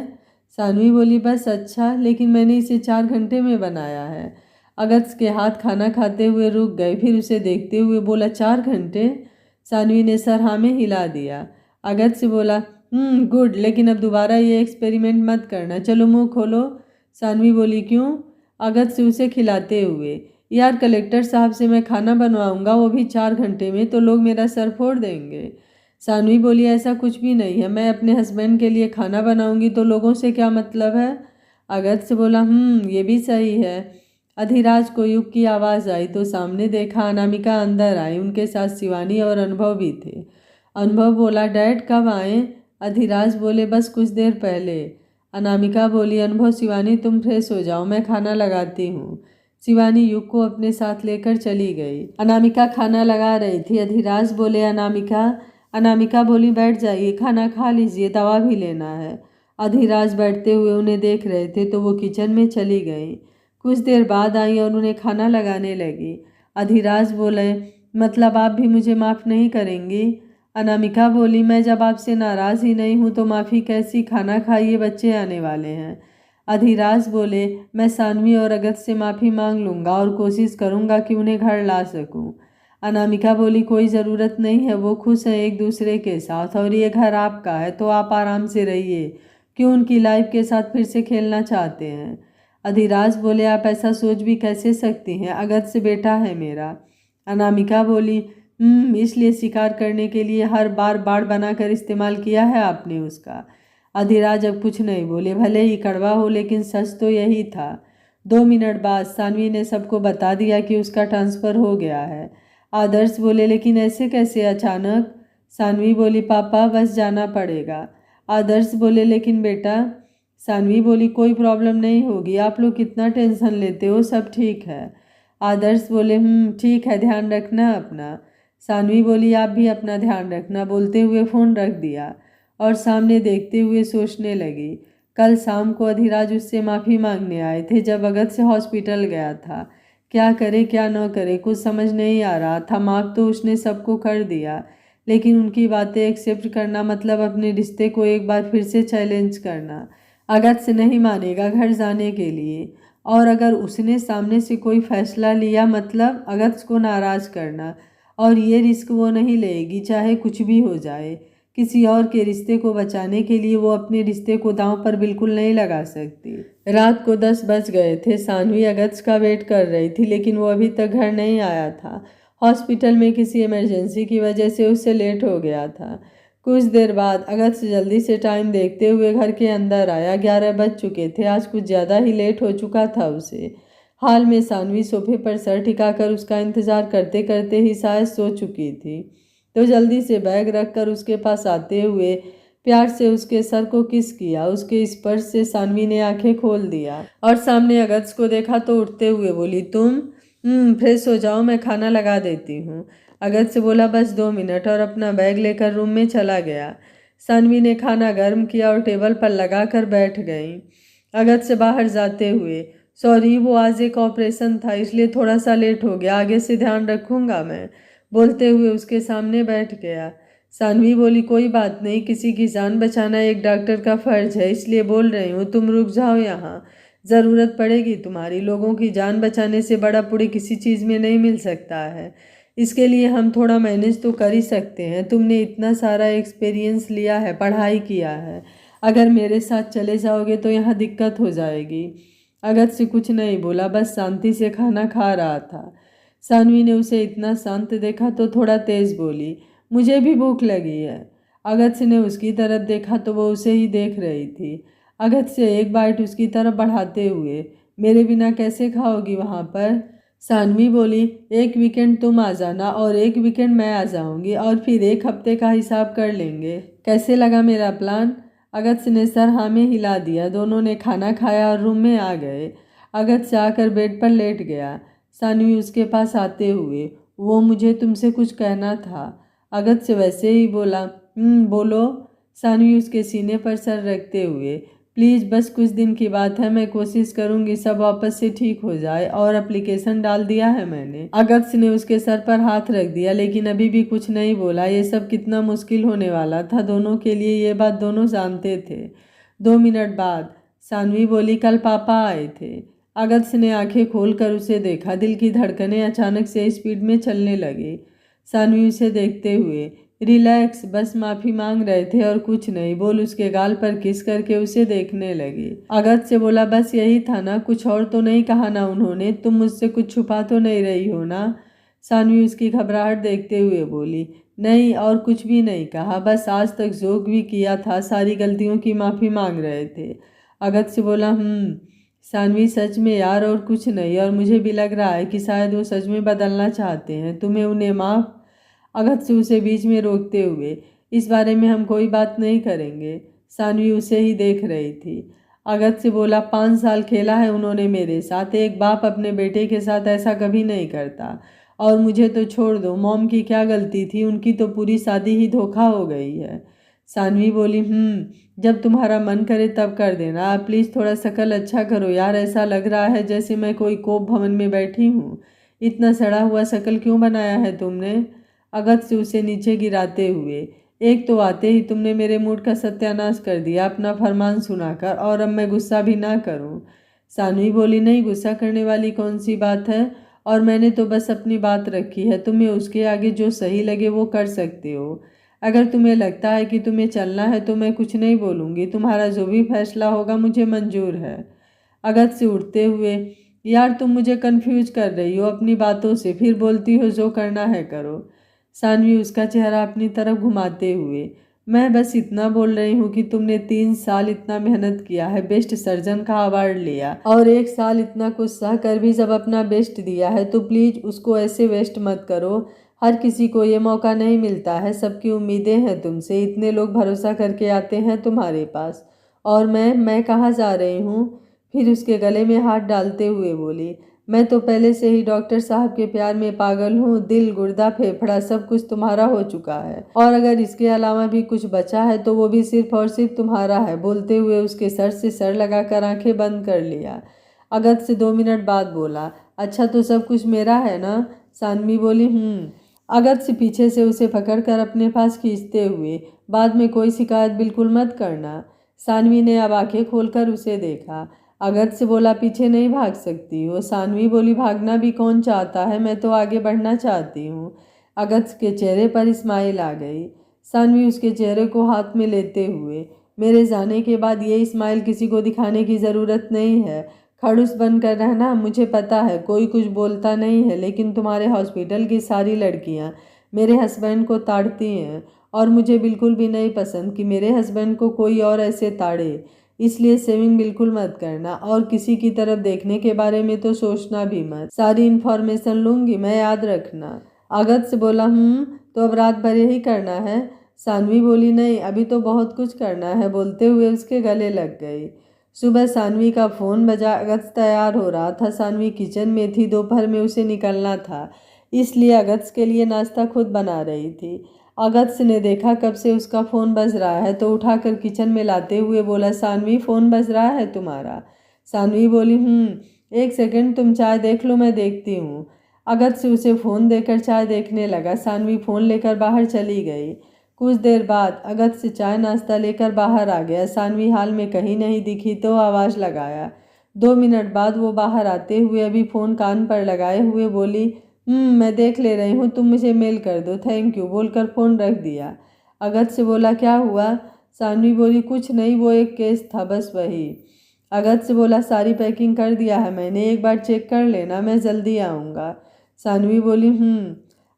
सानवी बोली, बस अच्छा, लेकिन मैंने इसे 4 घंटे में बनाया है। अगत्य के हाथ खाना खाते हुए रुक गए, फिर उसे देखते हुए बोला, 4 घंटे। सानवी ने सर हाँ में हिला दिया। अगत्य बोला, गुड, लेकिन अब दोबारा ये एक्सपेरिमेंट मत करना, चलो मुंह खोलो। सानवी बोली, क्यों। अगत्य उसे खिलाते हुए, यार कलेक्टर साहब से मैं खाना बनवाऊंगा, वो भी 4 घंटे में, तो लोग मेरा सर फोड़ देंगे। सानवी बोली, ऐसा कुछ भी नहीं है, मैं अपने हस्बैंड के लिए खाना बनाऊंगी तो लोगों से क्या मतलब है। अगत्य बोला, ये भी सही है। अधिराज को युग की आवाज़ आई तो सामने देखा अनामिका अंदर आई, उनके साथ शिवानी और अनुभव भी थे। अनुभव बोला, डैड कब आए। अधिराज बोले, बस कुछ देर पहले। अनामिका बोली, अनुभव शिवानी तुम फ्रेश हो जाओ, मैं खाना लगाती हूँ। शिवानी युग को अपने साथ लेकर चली गई। अनामिका खाना लगा रही थी। अधिराज बोले, अनामिका बोली, बैठ जाइए, खाना खा लीजिए, दवा भी लेना है। अधिराज बैठते हुए उन्हें देख रहे थे तो वो किचन में चली गई। कुछ देर बाद आई और उन्हें खाना लगाने लगी। अधिराज बोले, मतलब आप भी मुझे माफ़ नहीं करेंगी। अनामिका बोली, मैं जब आपसे नाराज़ ही नहीं हूँ तो माफ़ी कैसी, खाना खाइए, बच्चे आने वाले हैं। अधिराज बोले, मैं सानवी और अगत्य से माफ़ी मांग लूँगा और कोशिश करूँगा कि उन्हें घर ला सकूँ। अनामिका बोली, कोई ज़रूरत नहीं है, वो खुश हैं एक दूसरे के साथ और ये घर आपका है तो आप आराम से रहिए, क्यों उनकी लाइफ के साथ फिर से खेलना चाहते हैं। अधिराज बोले, आप ऐसा सोच भी कैसे सकती हैं, अगत्य बेटा है मेरा। अनामिका बोली, इसलिए शिकार करने के लिए हर बार बाड़ बनाकर इस्तेमाल किया है आपने उसका। अधिराज अब कुछ नहीं बोले, भले ही कड़वा हो लेकिन सच तो यही था। 2 मिनट बाद सानवी ने सबको बता दिया कि उसका ट्रांसफ़र हो गया है। आदर्श बोले, लेकिन ऐसे कैसे अचानक। सानवी बोली, पापा बस जाना पड़ेगा। आदर्श बोले, लेकिन बेटा। सानवी बोली, कोई प्रॉब्लम नहीं होगी, आप लोग कितना टेंशन लेते हो, सब ठीक है। आदर्श बोले, ठीक है, ध्यान रखना अपना। सानवी बोली, आप भी अपना ध्यान रखना, बोलते हुए फ़ोन रख दिया और सामने देखते हुए सोचने लगी। कल शाम को अधिराज उससे माफ़ी मांगने आए थे जब अगत्य से हॉस्पिटल गया था। क्या करे क्या न करे कुछ समझ नहीं आ रहा था। माफ़ तो उसने सबको कर दिया, लेकिन उनकी बातें एक्सेप्ट करना मतलब अपने रिश्ते को एक बार फिर से चैलेंज करना। अगत्य नहीं मानेगा घर जाने के लिए, और अगर उसने सामने से कोई फैसला लिया मतलब अगत्य को नाराज़ करना, और ये रिस्क वो नहीं लेगी चाहे कुछ भी हो जाए। किसी और के रिश्ते को बचाने के लिए वो अपने रिश्ते को दांव पर बिल्कुल नहीं लगा सकती। रात को 10 बज गए थे। सानवी अगत्य का वेट कर रही थी लेकिन वो अभी तक घर नहीं आया था। हॉस्पिटल में किसी इमरजेंसी की वजह से उससे लेट हो गया था। कुछ देर बाद अगत्य जल्दी से टाइम देखते हुए घर के अंदर आया। 11 बज चुके थे। आज कुछ ज़्यादा ही लेट हो चुका था उसे। हाल में सानवी सोफे पर सर टिकाकर उसका इंतज़ार करते करते ही शायद सो चुकी थी, तो जल्दी से बैग रखकर उसके पास आते हुए प्यार से उसके सर को किस किया। उसके स्पर्श से सानवी ने आंखें खोल दिया और सामने अगत्य को देखा तो उठते हुए बोली, तुम फ्रेश हो जाओ, मैं खाना लगा देती हूँ। अगत्य बोला, बस 2 मिनट, और अपना बैग लेकर रूम में चला गया। सानवी ने खाना गर्म किया और टेबल पर लगाकर बैठ गई। अगस्त बाहर जाते हुए, सॉरी वो आज एक ऑपरेशन था इसलिए थोड़ा सा लेट हो गया, आगे से ध्यान रखूंगा मैं, बोलते हुए उसके सामने बैठ गया। सानवी बोली, कोई बात नहीं, किसी की जान बचाना एक डॉक्टर का फर्ज है, इसलिए बोल रही हूँ, तुम रुक जाओ यहाँ, ज़रूरत पड़ेगी तुम्हारी। लोगों की जान बचाने से बड़ा पुण्य किसी चीज़ में नहीं मिल सकता है। इसके लिए हम थोड़ा मैनेज तो कर ही सकते हैं। तुमने इतना सारा एक्सपीरियंस लिया है, पढ़ाई किया है, अगर मेरे साथ चले जाओगे तो यहाँ दिक्कत हो जाएगी। अगस्त से कुछ नहीं बोला, बस शांति से खाना खा रहा था। सानवी ने उसे इतना शांत देखा तो थोड़ा तेज बोली, मुझे भी भूख लगी है। अगस्त ने उसकी तरफ देखा तो वो उसे ही देख रही थी। अगस्त से एक बाइट उसकी तरफ बढ़ाते हुए, मेरे बिना कैसे खाओगी वहाँ पर? सानवी बोली, एक वीकेंड तुम आ जाना और एक वीकेंड मैं आ जाऊंगी और फिर एक हफ्ते का हिसाब कर लेंगे। कैसे लगा मेरा प्लान? अगस्त ने सर हाँ में हिला दिया। दोनों ने खाना खाया और रूम में आ गए। अगस्त आकर बेड पर लेट गया। सानवी उसके पास आते हुए, वो मुझे तुमसे कुछ कहना था। अगस्त वैसे ही बोला, बोलो। सानवी उसके सीने पर सर रखते हुए, प्लीज़ बस कुछ दिन की बात है, मैं कोशिश करूंगी सब वापस से ठीक हो जाए और एप्लीकेशन डाल दिया है मैंने। अगस्त ने उसके सर पर हाथ रख दिया लेकिन अभी भी कुछ नहीं बोला। ये सब कितना मुश्किल होने वाला था दोनों के लिए, ये बात दोनों जानते थे। 2 मिनट बाद सानवी बोली, कल पापा आए थे। अगस्त ने आंखें खोलकर उसे देखा। दिल की धड़कनें अचानक से स्पीड में चलने लगी। सानवी उसे देखते हुए, रिलैक्स, बस माफ़ी मांग रहे थे और कुछ नहीं, बोल उसके गाल पर किस करके उसे देखने लगी। अगस्त से बोला, बस यही था ना, कुछ और तो नहीं कहा ना उन्होंने? तुम मुझसे कुछ छुपा तो नहीं रही हो ना? सानवी उसकी घबराहट देखते हुए बोली, नहीं, और कुछ भी नहीं कहा, बस आज तक जो भी किया था सारी गलतियों की माफ़ी मांग रहे थे। अगस्त से बोला, सानवी सच में यार, और कुछ नहीं, और मुझे भी लग रहा है कि शायद वो सच में बदलना चाहते हैं, तुम्हें उन्हें माफ़। अगस्त से उसे बीच में रोकते हुए, इस बारे में हम कोई बात नहीं करेंगे। सानवी उसे ही देख रही थी। अगस्त से बोला, 5 साल खेला है उन्होंने मेरे साथ, एक बाप अपने बेटे के साथ ऐसा कभी नहीं करता। और मुझे तो छोड़ दो, मॉम की क्या गलती थी, उनकी तो पूरी शादी ही धोखा हो गई है। सानवी बोली, जब तुम्हारा मन करे तब कर देना, आप प्लीज़ थोड़ा शक्ल अच्छा करो यार, ऐसा लग रहा है जैसे मैं कोई कोप भवन में बैठी हूँ। इतना सड़ा हुआ शक्ल क्यों बनाया है तुमने? अगस्त से उसे नीचे गिराते हुए, एक तो आते ही तुमने मेरे मूड का सत्यानाश कर दिया अपना फरमान सुनाकर, और अब मैं गुस्सा भी ना करूं। सानवी बोली, नहीं, गुस्सा करने वाली कौन सी बात है, और मैंने तो बस अपनी बात रखी है, तुम्हें उसके आगे जो सही लगे वो कर सकते हो। अगर तुम्हें लगता है कि तुम्हें चलना है तो मैं कुछ नहीं बोलूँगी, तुम्हारा जो भी फैसला होगा मुझे मंजूर है। अगस्त से उठते हुए, यार तुम मुझे कंफ्यूज कर रही हो अपनी बातों से, फिर बोलती हो जो करना है करो। सानवी उसका चेहरा अपनी तरफ घुमाते हुए, मैं बस इतना बोल रही हूँ कि तुमने 3 साल इतना मेहनत किया है, बेस्ट सर्जन का अवार्ड लिया, और 1 साल इतना कुछ सह कर भी जब अपना बेस्ट दिया है तो प्लीज़ उसको ऐसे वेस्ट मत करो। हर किसी को ये मौका नहीं मिलता है, सबकी उम्मीदें हैं तुमसे, इतने लोग भरोसा करके आते हैं तुम्हारे पास, और मैं कहाँ जा रही हूँ? फिर उसके गले में हाथ डालते हुए बोली, मैं तो पहले से ही डॉक्टर साहब के प्यार में पागल हूँ, दिल, गुर्दा, फेफड़ा सब कुछ तुम्हारा हो चुका है, और अगर इसके अलावा भी कुछ बचा है तो वो भी सिर्फ और सिर्फ तुम्हारा है। बोलते हुए उसके सर से सर लगाकर आंखें बंद कर लिया। अगस्त से 2 मिनट बाद बोला, अच्छा तो सब कुछ मेरा है ना? सानवी बोली, अगस्त से पीछे से उसे पकड़कर अपने पास खींचते हुए, बाद में कोई शिकायत बिल्कुल मत करना। सानवी ने अब आंखें खोलकर उसे देखा। अगस्त से बोला, पीछे नहीं भाग सकती हो? सानवी बोली, भागना भी कौन चाहता है, मैं तो आगे बढ़ना चाहती हूँ। अगस्त के चेहरे पर स्माइल आ गई। सानवी उसके चेहरे को हाथ में लेते हुए, मेरे जाने के बाद ये स्माइल किसी को दिखाने की ज़रूरत नहीं है, खड़ूस बनकर रहना। मुझे पता है कोई कुछ बोलता नहीं है, लेकिन तुम्हारे हॉस्पिटल की सारी लड़कियाँ मेरे हस्बैंड को ताड़ती हैं, और मुझे बिल्कुल भी नहीं पसंद कि मेरे हस्बैंड को कोई और ऐसे ताड़े, इसलिए सेविंग बिल्कुल मत करना, और किसी की तरफ देखने के बारे में तो सोचना भी मत। सारी इन्फॉर्मेशन लूँगी मैं, याद रखना। अगस्त से बोला, तो अब रात भर यही करना है? सानवी बोली, नहीं, अभी तो बहुत कुछ करना है, बोलते हुए उसके गले लग गई। सुबह सानवी का फ़ोन बजा। अगस्त तैयार हो रहा था। सानवी किचन में थी, दोपहर में उसे निकलना था, इसलिए अगस्त के लिए नाश्ता खुद बना रही थी। अगस्त ने देखा कब से उसका फ़ोन बज रहा है तो उठाकर किचन में लाते हुए बोला, सानवी फ़ोन बज रहा है तुम्हारा। सानवी बोली, एक सेकंड, तुम चाय देख लो, मैं देखती हूँ। अगस्त उसे फ़ोन देकर चाय देखने लगा। सानवी फ़ोन लेकर बाहर चली गई। कुछ देर बाद अगस्त चाय नाश्ता लेकर बाहर आ गया। सानवी हाल में कहीं नहीं दिखी तो आवाज़ लगाया। 2 मिनट बाद वो बाहर आते हुए अभी फ़ोन कान पर लगाए हुए बोली, मैं देख ले रही हूँ, तुम मुझे मेल कर दो, थैंक यू, बोलकर फ़ोन रख दिया। अगस्त से बोला, क्या हुआ? सानवी बोली, कुछ नहीं, वो एक केस था, बस वही। अगस्त से बोला, सारी पैकिंग कर दिया है मैंने, एक बार चेक कर लेना, मैं जल्दी आऊँगा। सानवी बोली,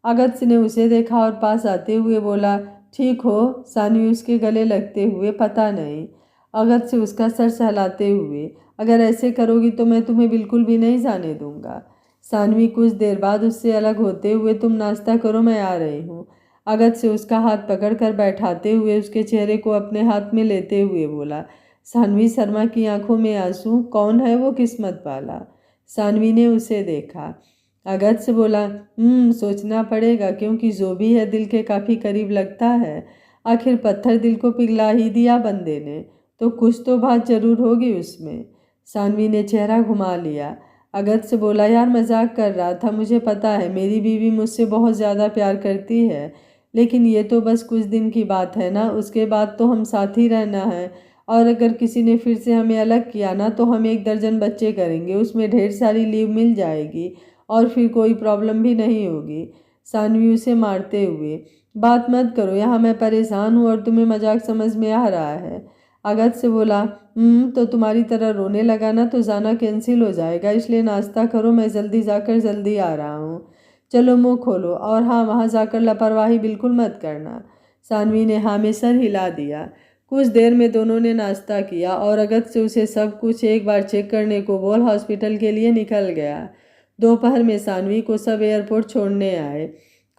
अगस्त ने उसे देखा और पास आते हुए बोला, ठीक हो? सानवी उसके गले लगते हुए, पता नहीं। अगस्त से उसका सर सहलाते हुए, अगर ऐसे करोगी तो मैं तुम्हें बिल्कुल भी नहीं जाने दूंगा। सानवी कुछ देर बाद उससे अलग होते हुए, तुम नाश्ता करो, मैं आ रही हूँ। अगस्त से उसका हाथ पकड़कर बैठाते हुए उसके चेहरे को अपने हाथ में लेते हुए बोला। सानवी शर्मा की आंखों में आंसू, कौन है वो किस्मत वाला? सानवी ने उसे देखा। अगस्त से बोला, सोचना पड़ेगा, क्योंकि जो भी है दिल के काफ़ी करीब लगता है। आखिर पत्थर दिल को पिघला ही दिया बंदे ने, तो कुछ तो बात जरूर होगी उसमें। सानवी ने चेहरा घुमा लिया। अगस्त से बोला, यार मजाक कर रहा था, मुझे पता है मेरी बीवी मुझसे बहुत ज़्यादा प्यार करती है, लेकिन ये तो बस कुछ दिन की बात है ना, उसके बाद तो हम साथ ही रहना है। और अगर किसी ने फिर से हमें अलग किया ना तो हम 1 दर्जन बच्चे करेंगे, उसमें ढेर सारी लीव मिल जाएगी और फिर कोई प्रॉब्लम भी नहीं होगी। सानवी उसे मारते हुए, बात मत करो, यहाँ मैं परेशान हूँ और तुम्हें मजाक समझ में आ रहा है। अगस्त से बोला, तो तुम्हारी तरह रोने लगा ना तो जाना कैंसिल हो जाएगा, इसलिए नाश्ता करो, मैं जल्दी जाकर जल्दी आ रहा हूँ। चलो मुंह खोलो, और हाँ, वहाँ जाकर लापरवाही बिल्कुल मत करना। सानवी ने हाँ में सर हिला दिया। कुछ देर में दोनों ने नाश्ता किया और अगस्त से उसे सब कुछ एक बार चेक करने को बोल हॉस्पिटल के लिए निकल गया। दोपहर में सानवी को सब एयरपोर्ट छोड़ने आए।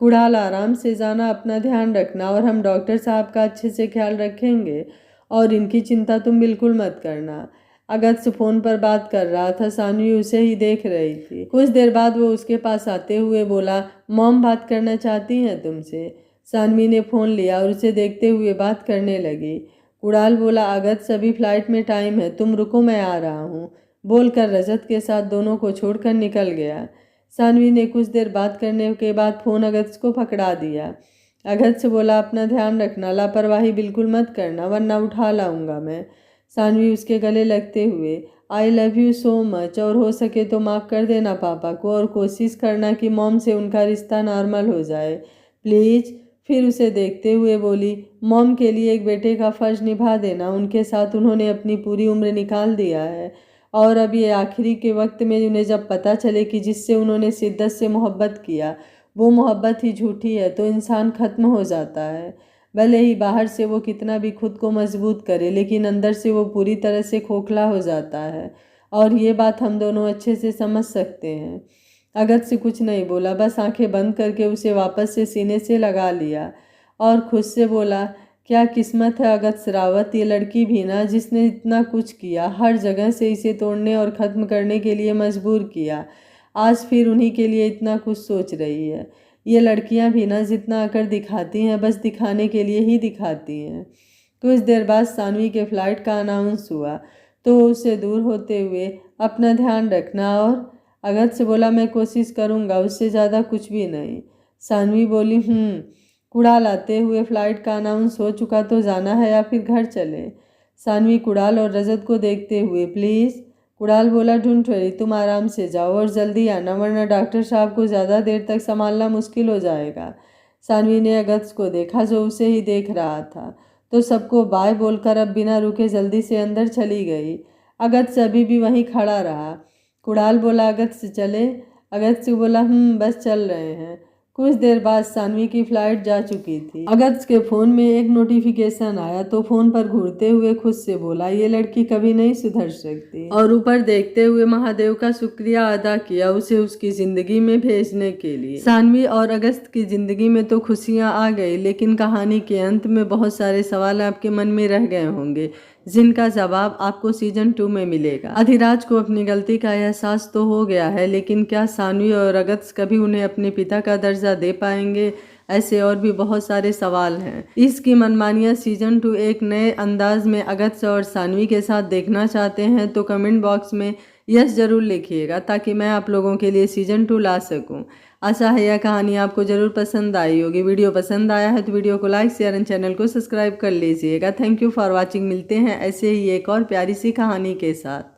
कुणाल, आराम से जाना, अपना ध्यान रखना, और हम डॉक्टर साहब का अच्छे से ख्याल रखेंगे और इनकी चिंता तुम बिल्कुल मत करना। अगस्त फ़ोन पर बात कर रहा था। सानवी उसे ही देख रही थी। कुछ देर बाद वो उसके पास आते हुए बोला, मॉम बात करना चाहती हैं तुमसे। सानवी ने फ़ोन लिया और उसे देखते हुए बात करने लगी। कुणाल बोला, अगस्त अभी फ्लाइट में टाइम है, तुम रुको, मैं आ रहा हूँ, बोलकर रजत के साथ दोनों को छोड़कर निकल गया। सानवी ने कुछ देर बात करने के बाद फ़ोन अगस्त को पकड़ा दिया। अगस्त से बोला, अपना ध्यान रखना, लापरवाही बिल्कुल मत करना, वरना उठा लाऊंगा मैं। सानवी उसके गले लगते हुए, आई लव यू सो मच, और हो सके तो माफ़ कर देना पापा को, और कोशिश करना कि मॉम से उनका रिश्ता नॉर्मल हो जाए, प्लीज़। फिर उसे देखते हुए बोली, मॉम के लिए एक बेटे का फ़र्ज निभा देना, उनके साथ उन्होंने अपनी पूरी उम्र निकाल दिया है, और अब ये आखिरी के वक्त में उन्हें जब पता चले कि जिससे उन्होंने शिद्दत से मोहब्बत किया वो मोहब्बत ही झूठी है, तो इंसान ख़त्म हो जाता है। भले ही बाहर से वो कितना भी खुद को मजबूत करे, लेकिन अंदर से वो पूरी तरह से खोखला हो जाता है, और ये बात हम दोनों अच्छे से समझ सकते हैं। अगस्त से कुछ नहीं बोला, बस आंखें बंद करके उसे वापस से सीने से लगा लिया और खुद से बोला, क्या किस्मत है अगस्त रावत, ये लड़की भी ना, जिसने इतना कुछ किया, हर जगह से इसे तोड़ने और ख़त्म करने के लिए मजबूर किया, आज फिर उन्हीं के लिए इतना कुछ सोच रही है। ये लड़कियां भी ना जितना आकर दिखाती हैं, बस दिखाने के लिए ही दिखाती हैं। कुछ देर बाद सानवी के फ्लाइट का अनाउंस हुआ तो उससे दूर होते हुए, अपना ध्यान रखना, और अगस्त से बोला, मैं कोशिश करूँगा, उससे ज़्यादा कुछ भी नहीं। सानवी बोली, कुणाल आते हुए, फ्लाइट का अनाउंस हो चुका तो जाना है या फिर घर चले? सानवी कुणाल और रजत को देखते हुए, प्लीज़। कुणाल बोला, डोंट वरी, तुम आराम से जाओ और जल्दी आना, वरना डॉक्टर साहब को ज़्यादा देर तक संभालना मुश्किल हो जाएगा। सानवी ने अगस्त को देखा जो उसे ही देख रहा था, तो सबको बाय बोलकर अब बिना रुके जल्दी से अंदर चली गई। अगस्त अभी भी वहीं खड़ा रहा। कुणाल बोला, अगस्त चले? अगस्त बोला, बस चल रहे हैं। कुछ देर बाद सानवी की फ्लाइट जा चुकी थी। अगस्त के फ़ोन में एक नोटिफिकेशन आया तो फ़ोन पर घूरते हुए खुद से बोला, ये लड़की कभी नहीं सुधर सकती, और ऊपर देखते हुए महादेव का शुक्रिया अदा किया उसे उसकी ज़िंदगी में भेजने के लिए। सानवी और अगस्त की ज़िंदगी में तो खुशियाँ आ गई, लेकिन कहानी के अंत में बहुत सारे सवाल आपके मन में रह गए होंगे, जिनका जवाब आपको सीजन 2 में मिलेगा। अधिराज को अपनी गलती का एहसास तो हो गया है, लेकिन क्या सानवी और अगस्त कभी उन्हें अपने पिता का दर्जा दे पाएंगे? ऐसे और भी बहुत सारे सवाल हैं। इसकी मनमानियाँ सीजन 2 एक नए अंदाज में अगत्य और सानवी के साथ देखना चाहते हैं तो कमेंट बॉक्स में यस जरूर लिखिएगा, ताकि मैं आप लोगों के लिए सीजन 2 ला सकूं। आशा है यह कहानी आपको जरूर पसंद आई होगी। वीडियो पसंद आया है तो वीडियो को लाइक शेयर एंड चैनल को सब्सक्राइब कर लीजिएगा। Thank you for watching. मिलते हैं ऐसे ही एक और प्यारी सी कहानी के साथ।